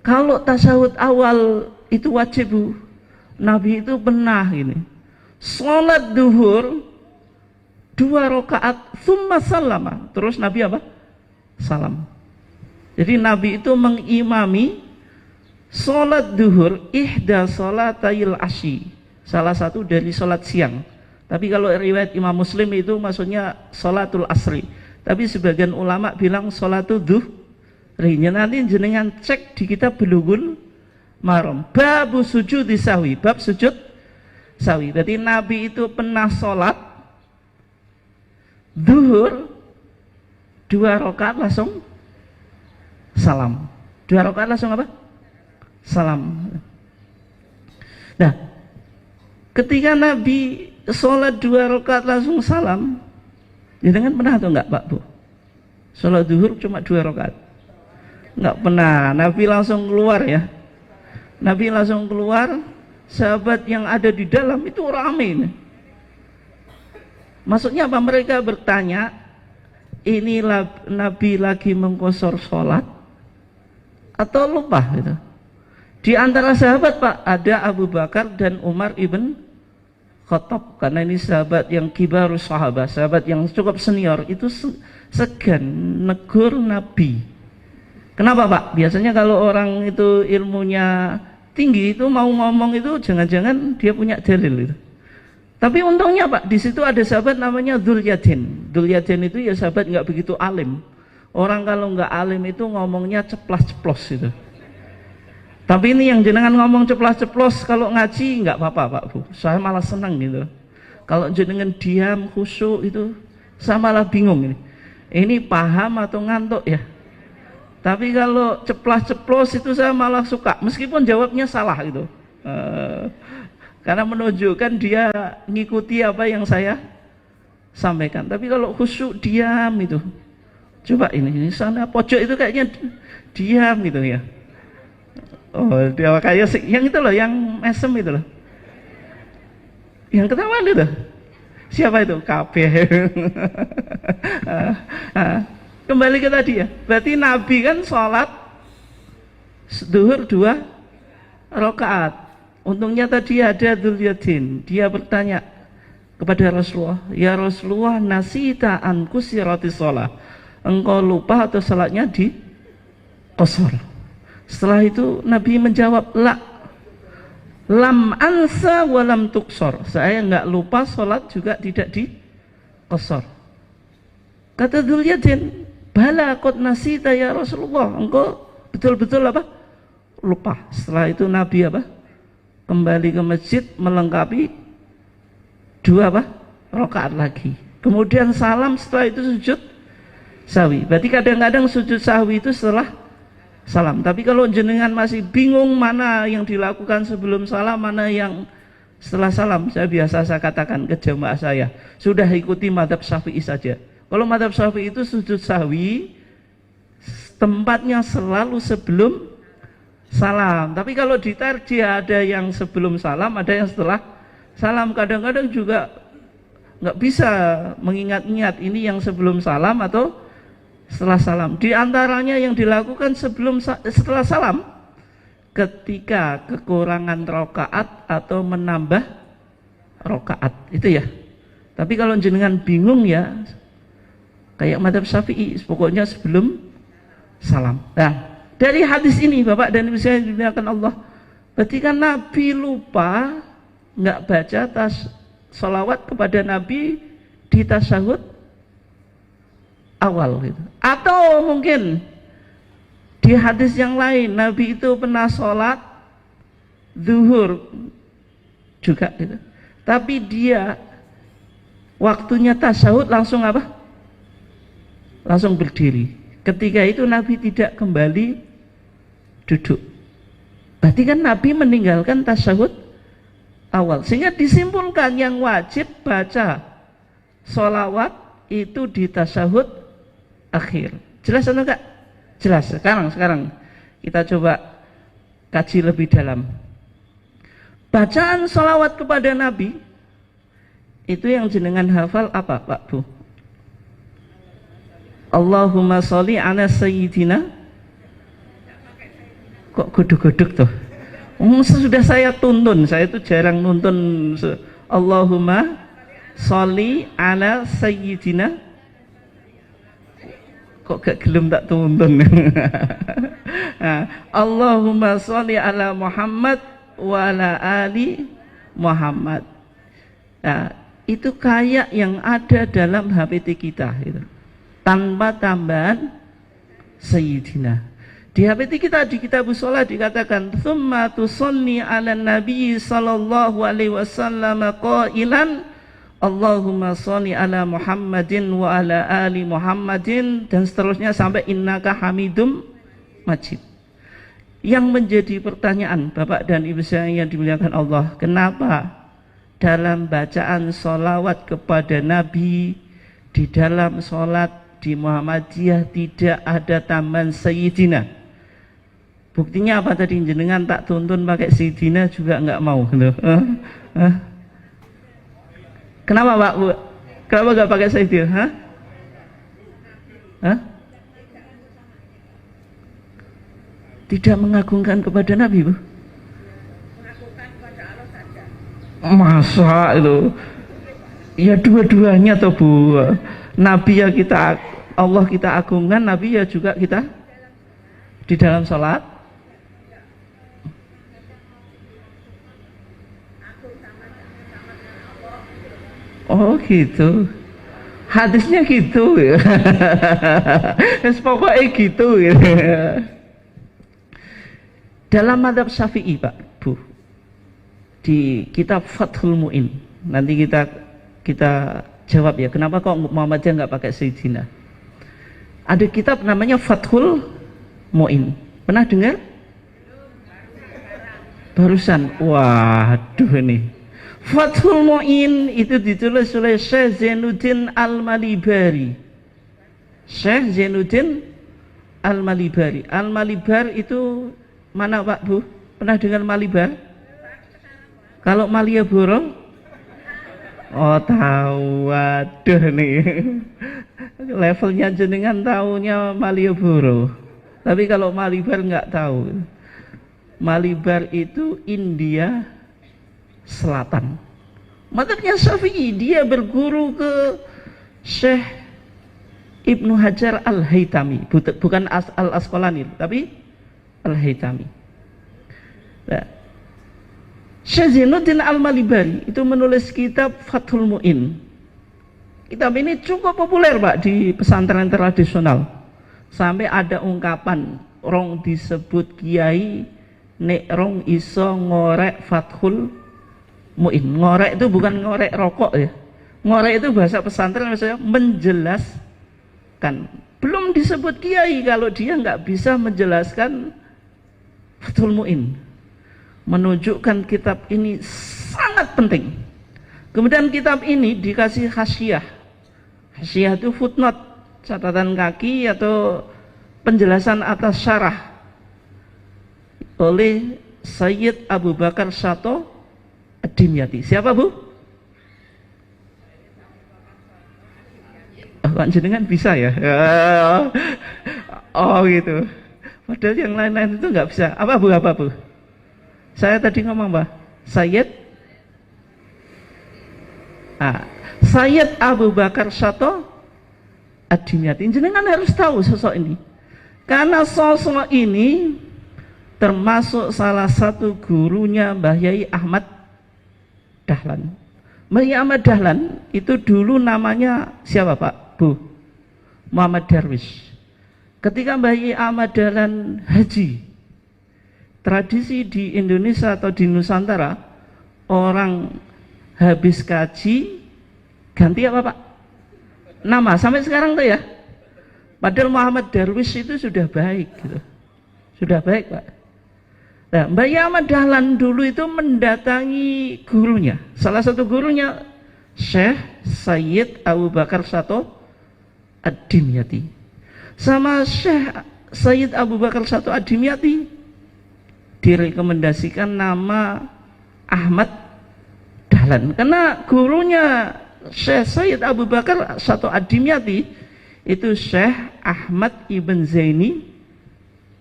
Kalau tasawuf awal itu wajib Bu. Nabi itu pernah ini sholat duhur 2 rakaat summa salama, terus Nabi apa? Salam. Jadi Nabi itu mengimami sholat duhur ihda sholatayil asyi, salah satu dari sholat siang. Tapi kalau riwayat Imam Muslim itu maksudnya sholatul asri. Tapi sebagian ulama bilang sholatul duhri. Nanti jenengan cek di kitab Bulughul Maram. Bab sujud sahwi, bab sujud sahwi. Jadi Nabi itu pernah sholat duhur 2 rakaat langsung salam. 2 rakaat langsung apa? Salam. Nah, ketika Nabi sholat 2 rakaat langsung salam, jenengan pernah atau enggak Pak Bu? Sholat duhur cuma 2 rakaat? Enggak pernah. Nabi langsung keluar ya. Nabi langsung keluar, sahabat yang ada di dalam itu ramai. Maksudnya apa? Mereka bertanya, ini Nabi lagi mengqosor sholat atau lupa gitu. Di antara sahabat Pak, ada Abu Bakar dan Umar ibn Khattab. Karena ini sahabat yang kibarus sahabat, sahabat yang cukup senior, itu segan negur Nabi. Kenapa Pak? Biasanya kalau orang itu ilmunya tinggi itu mau ngomong itu jangan-jangan dia punya dalil itu. Tapi untungnya Pak, di situ ada sahabat namanya Dzulyaden. Dzulyaden itu ya sahabat nggak begitu alim. Orang kalau nggak alim itu ngomongnya ceplas-ceplos itu. Tapi ini yang jenengan ngomong ceplas-ceplos kalau ngaji nggak apa-apa Pak Bu. Saya malah senang gitu. Kalau jenengan diam khusyuk itu saya malah bingung ini. Ini paham atau ngantuk ya? Tapi kalau ceplas-ceplos itu saya malah suka, meskipun jawabnya salah gitu. Karena menunjukkan dia ngikuti apa yang saya sampaikan. Tapi kalau khusyuk diam itu, coba ini sana pojok itu kayaknya diam gitu ya. Oh dia kayak yang itu loh, yang mesem itu loh, yang ketahuan itu. Siapa itu? KB. Kembali ke tadi ya, berarti Nabi kan sholat duhur 2 rakaat. Untungnya tadi ada Dzul-Yadain, dia bertanya kepada Rasulullah, ya Rasulullah, nasita an kusirati shalah, engkau lupa atau salatnya di qasar? Setelah itu Nabi menjawab, la, lam ansa wa lam tuksor, saya enggak lupa, salat juga tidak di qasar. Kata Dzul-Yadain, bala qad nasita ya Rasulullah, engkau betul-betul apa? Lupa. Setelah itu Nabi apa? Kembali ke masjid melengkapi 2 apa? Rakaat lagi. Kemudian salam, setelah itu sujud sahwi. Berarti kadang-kadang sujud sahwi itu setelah salam. Tapi kalau jenengan masih bingung mana yang dilakukan sebelum salam, mana yang setelah salam, saya katakan ke jamaah saya, sudah ikuti mazhab Syafi'i saja. Kalau mazhab Syafi'i itu sujud sahwi tempatnya selalu sebelum salam. Tapi kalau di tarjih ada yang sebelum salam, ada yang setelah salam. Kadang-kadang juga nggak bisa mengingat-ingat ini yang sebelum salam atau setelah salam. Di antaranya yang dilakukan setelah salam, ketika kekurangan rakaat atau menambah rakaat, itu ya. Tapi kalau jenengan bingung ya, kayak mazhab Syafi'i, pokoknya sebelum salam. Nah, dari hadis ini Bapak dan Ibu saya dimuliakan Allah, berarti kan Nabi lupa nggak baca sholawat kepada Nabi di tasyahud awal gitu. Atau mungkin di hadis yang lain Nabi itu pernah sholat zuhur juga gitu, tapi dia waktunya tasyahud langsung apa? Langsung berdiri. Ketika itu Nabi tidak kembali duduk. Berarti kan Nabi meninggalkan tasyahud awal. Sehingga disimpulkan yang wajib baca sholawat itu di tasyahud akhir. Jelas atau enggak? Jelas. Sekarang kita coba kaji lebih dalam. Bacaan sholawat kepada Nabi itu yang jenengan hafal apa Pak Bu? Allahumma sholli ala sayyidina. Kok godok-godok tuh? Sudah saya tuntun, saya itu jarang nuntun. Allahumma sholli ala sayyidina. Kok gak gelem tak tuntun? Nah, Allahumma sholli ala Muhammad wa ala ali Muhammad. Nah, itu kayak yang ada dalam HPT kita gitu. Tanpa tambahan sayyidina. Di HPT kita di kitabus sholat dikatakan tsumma tusalli ala nabi sallallahu alaihi wasallam qailan Allahumma sholli ala Muhammadin wa ala ali Muhammadin, dan seterusnya sampai innaka hamidum majid. Yang menjadi pertanyaan Bapak dan Ibu saya yang dimuliakan Allah, kenapa dalam bacaan sholawat kepada Nabi di dalam sholat di Muhammadiyah tidak ada tambahan sayyidina? Buktinya apa tadi? Jenengan tak tuntun pakai sayyidina juga nggak mau loh. Kenapa Pak Bu? Kenapa nggak pakai sayyidina? Tidak mengagungkan kepada Nabi Bu? Mengagungkan kepada Allah saja. Masa itu? Ya dua-duanya toh Bu. Nabi ya kita, Allah kita agungkan, Nabi ya juga kita di dalam sholat. Oh gitu, hadisnya gitu ya. Pokoknya gitu ya. Dalam mazhab Syafi'i Pak Bu, di kitab Fathul Mu'in, nanti kita jawab ya, kenapa kok Muhammadiyah nggak pakai sayyidina. Ada kitab namanya Fathul Mu'in, pernah dengar? Barusan, waduh ini Fathul Mu'in itu ditulis oleh Syekh Zainuddin Al-Malibari. Syekh Zainuddin Al-Malibari. Al-Malibar itu mana Pak Bu? Pernah dengar Malibar? Kalau Malioboro? Oh tahu, waduh nih. Levelnya jenengan tahunya Malioboro. Tapi kalau Malibar nggak tahu. Malibar itu India Selatan. Mazhabnya Syafi'i, dia berguru ke Syekh Ibnu Hajar Al-Haytami, bukan Al-Asqalani, tapi Al-Haytami. Nah, Syekh Zainuddin Al-Malibari itu menulis kitab Fathul Mu'in. Kitab ini cukup populer Pak di pesantren tradisional. Sampai ada ungkapan rong disebut kiai nek rong iso ngorek Fathul Mu'in. Ngorek itu bukan ngorek rokok ya. Ngorek itu bahasa pesantren misalnya menjelaskan. Belum disebut kiai kalau dia nggak bisa menjelaskan Fathul Mu'in. Menunjukkan kitab ini sangat penting. Kemudian kitab ini dikasih hasyiah. Hasyiah itu footnote, catatan kaki atau penjelasan atas syarah oleh Sayyid Abu Bakar Syato Ad-Dimyati. Siapa Bu? Pak jenengan bisa ya? Oh gitu. Padahal yang lain-lain itu nggak bisa. Apa Bu? Saya tadi ngomong Pak, Sayyid Abu Bakar Syato Ad-Dimyati. Jenengan harus tahu sosok ini, karena sosok ini termasuk salah satu gurunya Mbah Yai Ahmad Dahlan. Mbah Yai Ahmad Dahlan itu dulu namanya siapa Pak? Bu Muhammad Darwish. Ketika Mbah Yai Ahmad Dahlan haji, tradisi di Indonesia atau di Nusantara, orang habis kaji ganti apa Pak? Nama sampai sekarang tuh ya. Padahal Muhammad Darwish itu sudah baik gitu. Sudah baik Pak. Nah, Mbah Yai Ahmad Dahlan dulu itu mendatangi gurunya. Salah satu gurunya Syekh Sayyid Abu Bakar Syato Ad-Dimyati. Sama Syekh Sayyid Abu Bakar Syato Ad-Dimyati direkomendasikan nama Ahmad Dahlan, karena gurunya Syekh Sayyid Abu Bakar Syato Ad-Dimyati itu Syekh Ahmad Ibn Zaini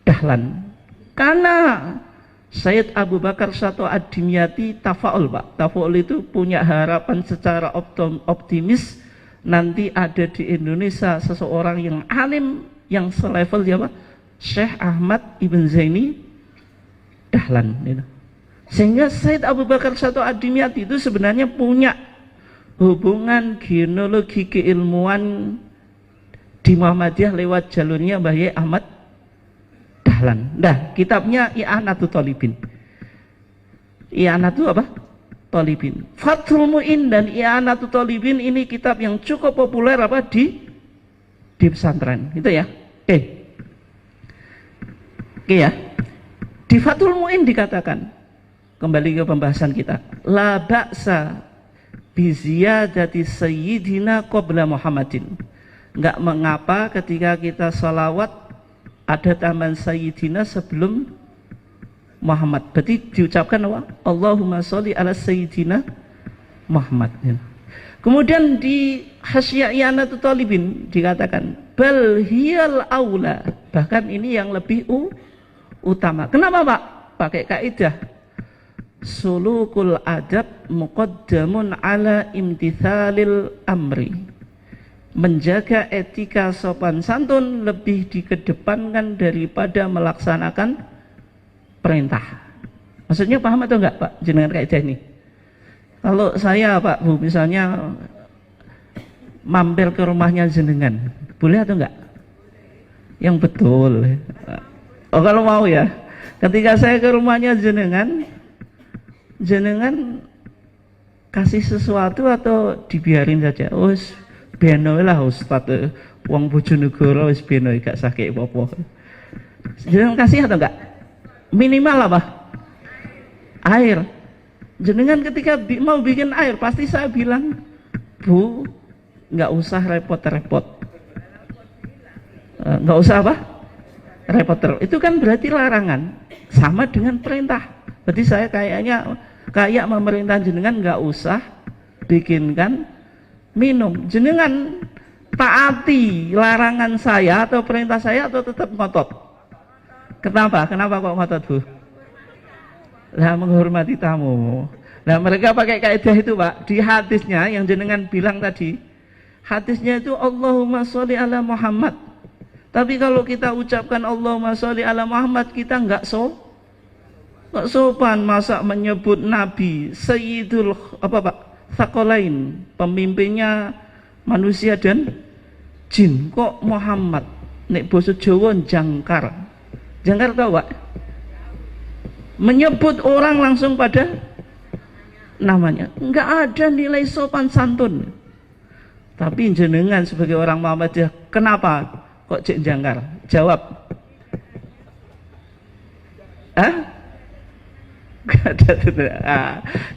Dahlan. Karena Sayyid Abu Bakar Syato Ad-Dimyati tafaul Pak. Tafaul itu punya harapan secara optimis nanti ada di Indonesia seseorang yang alim yang selevel ya Pak, Syekh Ahmad Ibn Zaini Dahlan gitu. Sehingga Sayyid Abu Bakar Syato Ad-Dimyati itu sebenarnya punya hubungan genealogi keilmuan di Muhammadiyah lewat jalurnya Mbah Yai Ahmad Dahlan. Nah, kitabnya I'anatul Thalibin. I'anatul apa? Thalibin. Fathul Mu'in dan I'anatul Thalibin ini kitab yang cukup populer apa di pesantren. Itu ya. Oke ya. Di Fathul Mu'in dikatakan, kembali ke pembahasan kita, la ba'sa bi ziyadati sayyidina qabla Muhammadin. Enggak mengapa ketika kita salawat ada tambahan sayyidina sebelum Muhammad. Berarti diucapkan apa? Allahumma sholli ala sayyidina Muhammad. Kemudian di Hasyiah I'anatul Thalibin dikatakan bal hiyal aula. Bahkan ini yang lebih utama. Kenapa Pak? Pakai kaidah sulukul adab muqaddamun ala imtithalil amri. Menjaga etika sopan santun lebih dikedepankan daripada melaksanakan perintah. Maksudnya paham atau enggak Pak jenengan kaidah ini? Kalau saya Pak Bu misalnya mampir ke rumahnya jenengan, boleh atau enggak? Yang betul. Oh kalau mau ya, ketika saya ke rumahnya jenengan kasih sesuatu atau dibiarin saja? Oh beno lah Ustaz, wong Bojonegoro wis beno gak sakit apa-apa. Jenengan kasih atau enggak? Minimal apa? Air. Jenengan ketika mau bikin air pasti saya bilang, Bu, nggak usah repot-repot. Nggak usah apa? Repot. Itu kan berarti larangan, sama dengan perintah. Berarti saya kayak memerintah jenengan nggak usah bikinkan minum. Jenengan taati larangan saya atau perintah saya atau tetap ngotot? Kenapa kok ngotot Bu? Lah menghormati tamu. Nah mereka pakai kaidah itu Pak. Di hadisnya yang jenengan bilang tadi, hadisnya itu Allahumma sholli ala Muhammad. Tapi kalau kita ucapkan Allahumma sholli ala Muhammad, kita nggak sopan. Masa menyebut Nabi Sayyidul apa Pak? Tsaqalain, pemimpinnya manusia dan jin. Kok Muhammad? Nek basa Jawa jangkar. Jangkar tahu Pak? Menyebut orang langsung pada namanya. Enggak ada nilai sopan santun. Tapi jenengan sebagai orang Muhammadiyah, kenapa kok cek jangkar? Jawab. Hah?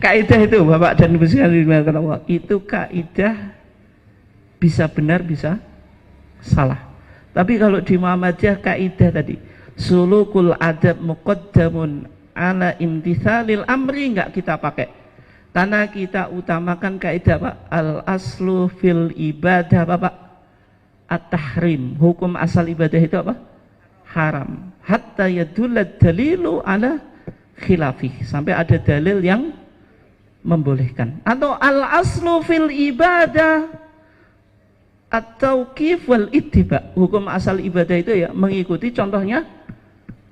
Kaidah itu Bapak dan Ibu sekalian, itu kaidah bisa benar bisa salah. Tapi kalau di Muhammadiyah kaidah tadi sulukul adab muqaddamun ala imtithalil amri enggak kita pakai. Karena kita utamakan kaidah Pak, al aslu fil ibadah Bapak at-tahrim. Hukum asal ibadah itu apa? Haram. Hatta yadulad dalilu ala khilafi. Sampai ada dalil yang membolehkan. Atau al aslu fil ibadah at-tauqif wal ittiba. Hukum asal ibadah itu ya mengikuti contohnya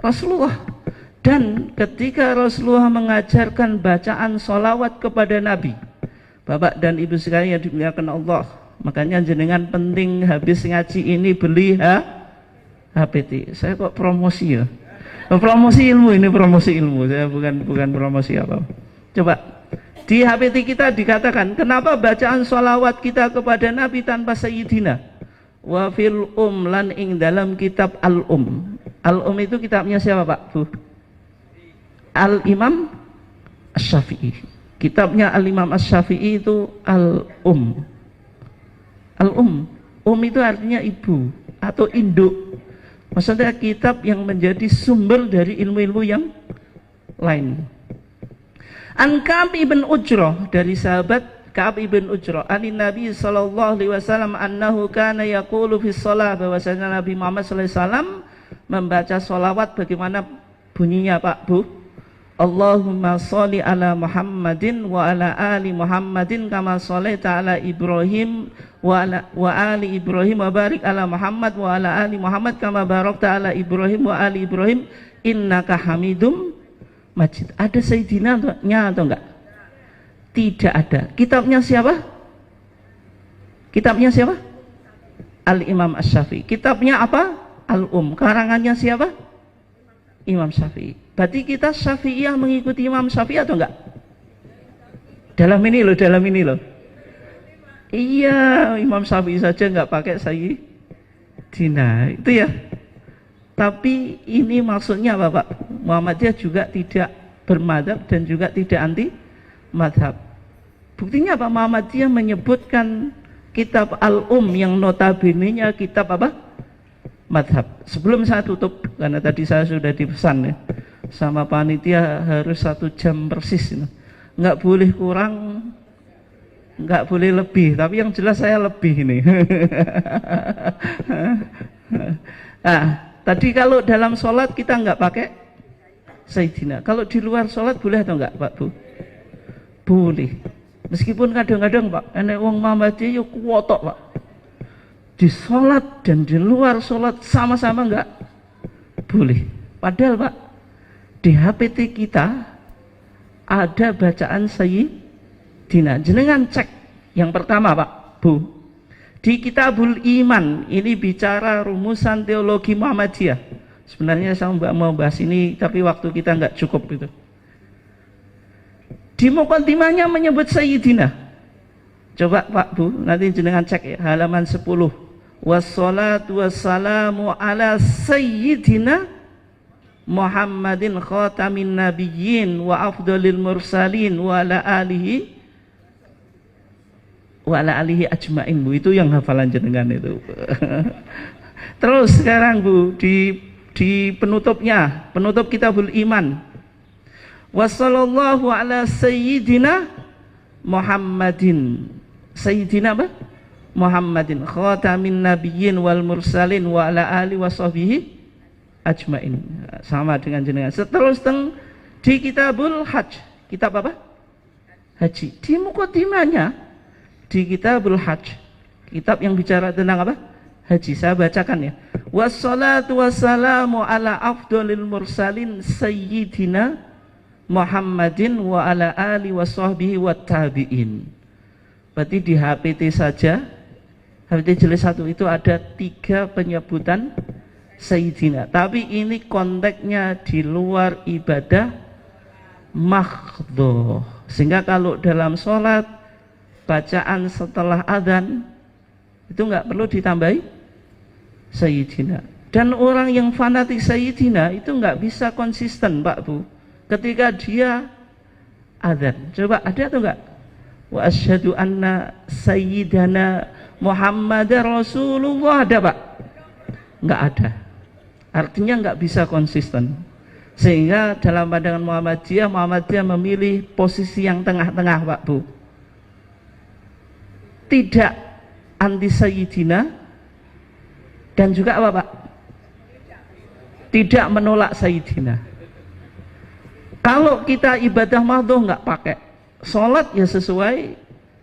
Rasulullah. Dan ketika Rasulullah mengajarkan bacaan sholawat kepada Nabi, Bapak dan Ibu sekalian yang dimuliakan Allah, makanya jenengan penting habis ngaji ini beli HPT. Saya kok promosi ya? Promosi ilmu, ini promosi ilmu. Saya bukan promosi apa. Coba di HPT kita dikatakan kenapa bacaan sholawat kita kepada Nabi tanpa sayyidina. Wa fil lan ing dalam kitab al-um. Al-um itu kitabnya siapa Pak? Bu? Al-Imam Asy-Syafi'i. Kitabnya Al-Imam Asy-Syafi'i itu Al-Um. Al-Um. Itu artinya ibu atau induk. Maksudnya kitab yang menjadi sumber dari ilmu-ilmu yang lain. An Ka'ab ibn Ujrah, dari sahabat Ka'ab ibn Ujrah, anin Nabi sallallahu alaihi wasallam annahu kana yaqulu fi shalah, bahwasanya Nabi Muhammad sallallahu alaihi wasallam membaca sholawat bagaimana bunyinya Pak Bu? Allahumma sholli ala Muhammadin wa ala ali Muhammadin kama sholaita ala Ibrahim wa ali Ibrahim wa barik ala Muhammad wa ala ali Muhammad kama barakta ala Ibrahim wa ali Ibrahim innaka Hamidum Majid. Ada sayyidina-nya atau enggak? Tidak ada. Kitabnya siapa? Kitabnya siapa? Al-Imam Asy-Syafi'i. Kitabnya apa? Al-Um. Karangannya siapa? Imam Syafi'i. Berarti kita Syafi'iyah mengikuti Imam Syafi'i atau enggak? Dalam ini loh. Iya, Imam Syafi'i saja enggak pakai sayyidina. Itu ya. Tapi ini maksudnya Bapak, Muhammadiyah juga tidak bermadhab dan juga tidak anti madhab. Buktinya Pak, Muhammadiyah menyebutkan kitab Al-Um yang notabene-nya kitab apa? Madhab. Sebelum saya tutup, karena tadi saya sudah dipesan ya sama panitia harus 1 jam persis, nggak boleh kurang, nggak boleh lebih. Tapi yang jelas saya lebih ini. Nah, tadi kalau dalam sholat kita nggak pakai sayyidina. Kalau di luar sholat boleh atau enggak Pak Bu? Boleh. Meskipun kadang-kadang Pak, enek wong Muhammadiyah yo kuwotok Pak. Di sholat dan di luar sholat sama-sama enggak boleh. Padahal Pak, di HPT kita ada bacaan sayyidina. Jenengan cek yang pertama Pak Bu, di Kitabul Iman ini bicara rumusan teologi Muhammadiyah. Sebenarnya saya mau bahas ini tapi waktu kita nggak cukup itu. Di muqaddimahnya menyebut sayyidina. Coba Pak Bu, nanti jenengan cek ya, halaman 10. Wassalatu wassalamu ala sayyidina Muhammadin khatamin nabiyyin wa afdalil mursalin wa ala alihi ajmain Bu. Itu yang hafalan jenengan itu. Terus sekarang Bu, di penutupnya, penutup Kitabul Iman, wassallallahu ala sayyidina Muhammadin, sayyidina apa? Muhammadin khatamin nabiyyin wal mursalin wa ala alihi washabihi ajmain. Sama dengan jenengan. Seterus teng Di Kitabul Hajj, kitab apa? Haji. Di muqaddimahnya di Kitabul Hajj, kitab yang bicara tentang apa? Haji. Saya bacakan ya. Wassalatu wassalamu ala afdhalil mursalin sayyidina Muhammadin wa ala ali wa sahbihi wa tabi'in. Berarti di HPT saja, HPT jilid 1 itu ada 3 penyebutan sayyidina. Tapi ini konteksnya di luar ibadah mahdhah. Sehingga kalau dalam sholat, bacaan setelah adzan itu nggak perlu ditambahi sayyidina. Dan orang yang fanatik sayyidina itu nggak bisa konsisten, Pak Bu, ketika dia adzan. Coba ada atau enggak? Wa asyhadu anna sayyidana Muhammadar Rasulullah, ada Pak? Enggak ada. Artinya enggak bisa konsisten. Sehingga dalam pandangan Muhammadiyah memilih posisi yang tengah-tengah, Pak Bu. Tidak anti sayyidina dan juga apa Pak? Tidak menolak sayyidina. Kalau kita ibadah mahdhah nggak pakai, sholat ya sesuai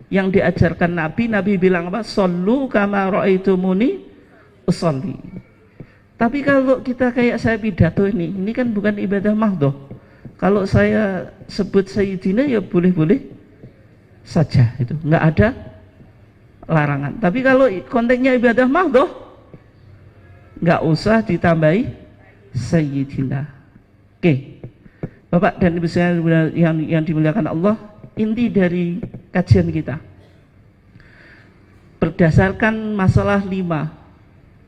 yang diajarkan Nabi. Nabi bilang apa? Shollu kama ra'aitumuni usolli. Tapi kalau kita kayak saya pidato ini kan bukan ibadah mahdhah. Kalau saya sebut sayyidina ya boleh-boleh saja, itu nggak ada larangan. Tapi kalau konteksnya ibadah mahdhah, nggak usah ditambahi sayyidina. Oke. Bapak dan Ibu sekalian yang dimuliakan Allah, inti dari kajian kita berdasarkan masalah 5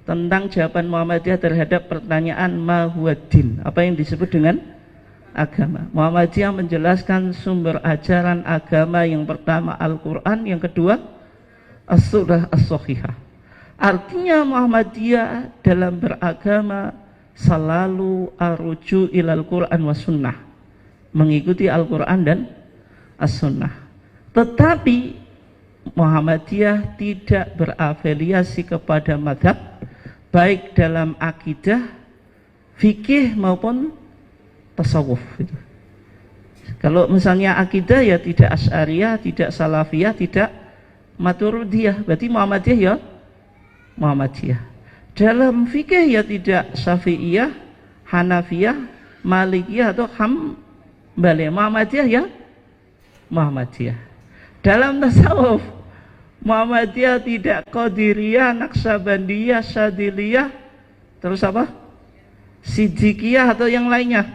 tentang jawaban Muhammadiyah terhadap pertanyaan ma huwa din, apa yang disebut dengan agama. Muhammadiyah menjelaskan sumber ajaran agama yang pertama Al-Quran, yang kedua As-Sunnah As-Sahihah. Artinya Muhammadiyah dalam beragama selalu aruju ilal Quran wa sunnah, mengikuti Al-Quran dan As-Sunnah. Tetapi Muhammadiyah tidak berafiliasi kepada mazhab, baik dalam akidah, fikih maupun tasawuf. Kalau misalnya akidah ya tidak Asy'ariyah, tidak Salafiyah, tidak Maturidiyah, berarti Muhammadiyah ya Muhammadiyah. Dalam fikih ya tidak Syafi'iyah, Hanafiyah, Malikiyah atau Hambali. Muhammadiyah ya Muhammadiyah. Dalam tasawuf Muhammadiyah tidak Qadiriyah, Naqsabandiyah, Syadiliyah, terus apa? Siddiqiyah atau yang lainnya.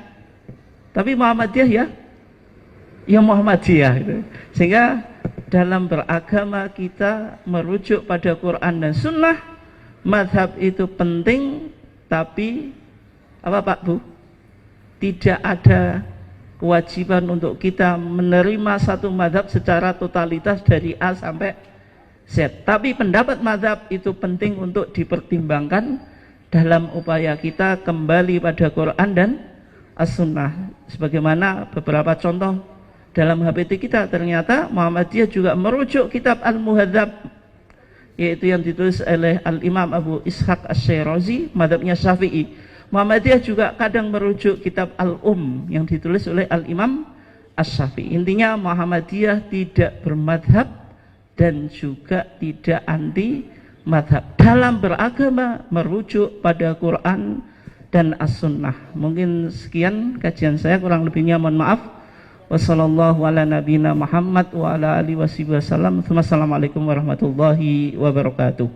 Tapi Muhammadiyah ya Muhammadiyah gitu. Sehingga dalam beragama kita merujuk pada Quran dan Sunnah. Mazhab itu penting, tapi apa Pak Bu? Tidak ada kewajiban untuk kita menerima satu mazhab secara totalitas dari A sampai Z. Tapi pendapat mazhab itu penting untuk dipertimbangkan dalam upaya kita kembali pada Quran dan As-Sunnah. Sebagaimana beberapa contoh dalam HPT kita, ternyata Muhammadiyah juga merujuk kitab Al-Muhadzab, yaitu yang ditulis oleh Al-Imam Abu Ishaq Asy-Syirazi, mazhabnya Syafi'i. Muhammadiyah juga kadang merujuk kitab Al-Um yang ditulis oleh Al-Imam Asy-Syafi'i. Intinya Muhammadiyah tidak bermadhab dan juga tidak anti madhab. Dalam beragama merujuk pada Quran dan As-Sunnah. Mungkin sekian kajian saya, kurang lebihnya mohon maaf. Wassallallahu ala nabiyina Muhammad wa ala alihi wasallam. Wassalamualaikum warahmatullahi wabarakatuh.